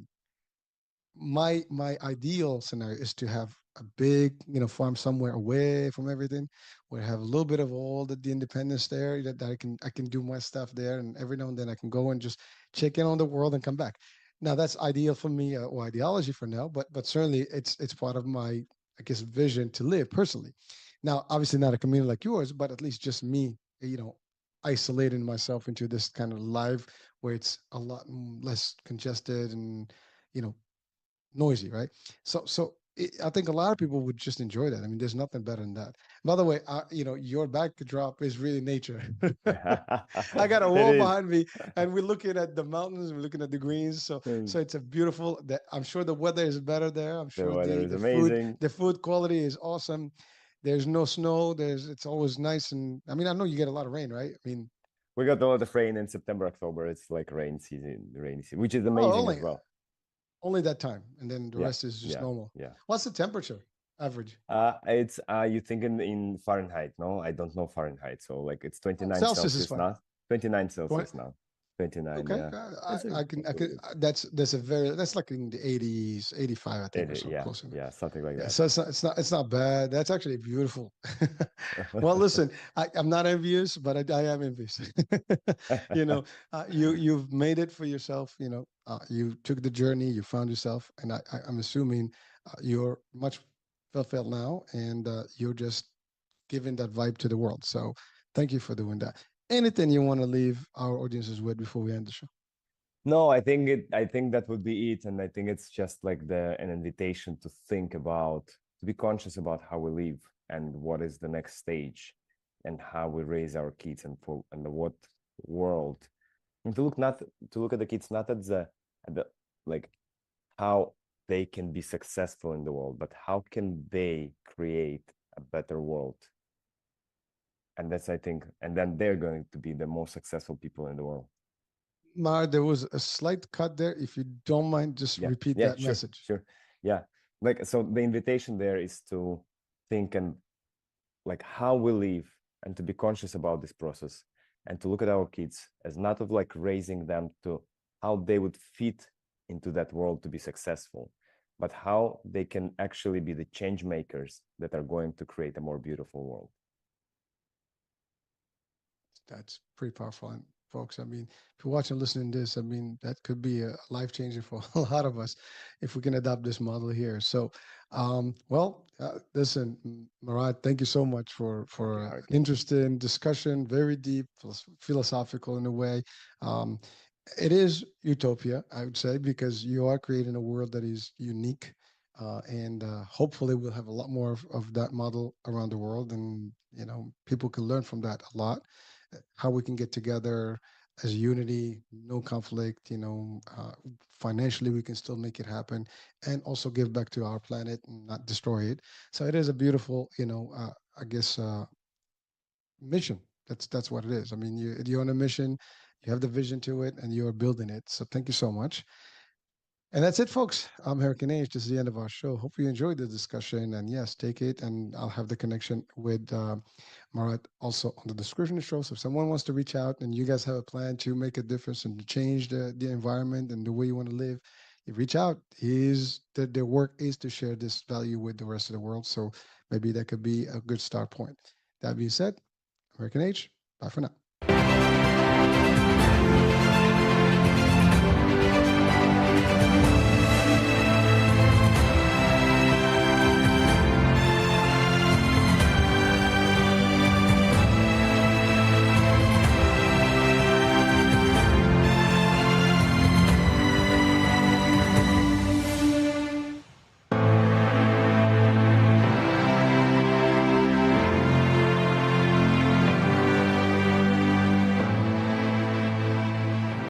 my ideal scenario is to have a big, farm somewhere away from everything, where I have a little bit of all the independence there, that I can do my stuff there, and every now and then I can go and just check in on the world and come back. Now that's ideal for me, or ideology for now, but certainly it's part of my, I guess, vision to live personally. Now, obviously not a community like yours, but at least just me, isolating myself into this kind of life where it's a lot less congested and you know noisy, right? I think a lot of people would just enjoy that. I mean, there's nothing better than that. By the way, your backdrop is really nature. I got a It wall is. behind me, and we're looking at the mountains. We're looking at the greens. So it's a beautiful. I'm sure the weather is better there. I'm The sure weather the is the food amazing. the food quality is awesome. There's no snow. It's always nice, and I mean, I know you get a lot of rain, right? I mean, We got a lot of rain in September, October. It's like rain season, rainy season, which is oh, amazing as only well. only that time, and then the Yeah, rest is just yeah, normal. yeah. What's the temperature average? It's you thinking in Fahrenheit? No, I don't know Fahrenheit. So like it's Oh, 29 Celsius is Celsius fine. now. 29 20, Celsius now. 29. okay, Yeah, it's a I can. That's like in the 80s, 85, I think, or so, yeah, close enough. yeah, something like Yeah, that. so it's not bad. That's actually beautiful. Well, listen, I'm not envious, but I am envious. you know, you've made it for yourself. You took the journey, you found yourself, and I'm assuming you're much fulfilled now, and you're just giving that vibe to the world. So thank you for doing that. Anything you want to leave our audiences with before we end the show? No, I think that would be it, and I think it's just like an invitation to think about, to be conscious about how we live and what is the next stage, and how we raise our kids, and what world, and to look at the kids not at the like how they can be successful in the world, but how can they create a better world. And that's, I think, and then they're going to be the most successful people in the world. Mar, there was a slight cut there. If you don't mind, just Yeah, repeat yeah, that sure, message. sure. Yeah, like, so the invitation there is to think and like how we live, and to be conscious about this process, and to look at our kids as not of like raising them to how they would fit into that world to be successful, but how they can actually be the change makers that are going to create a more beautiful world. That's pretty powerful. And folks, I mean, if you're watching, listening to this, I mean, that could be a life changer for a lot of us if we can adopt this model here. So, listen, Marat, thank you so much for Thank you, an Harkin. interesting discussion, very deep, philosophical in a way. Um, it is utopia, I would say, because you are creating a world that is unique. And hopefully we'll have a lot more of that model around the world, and people can learn from that a lot, how we can get together as unity, no conflict, financially we can still make it happen, and also give back to our planet and not destroy it. So it is a beautiful, I guess, mission. That's what it is. I mean, you're on a mission, you have the vision to it, and you're building it. So thank you so much. And that's it, folks. I'm Hurricane H. This is the end of our show. Hope you enjoyed the discussion. And yes, take it. And I'll have the connection with Marat also on the description of the show. So if someone wants to reach out and you guys have a plan to make a difference and to change the environment and the way you want to live, you reach out. Their work is to share this value with the rest of the world. So maybe that could be a good start point. That being said, American H, bye for now.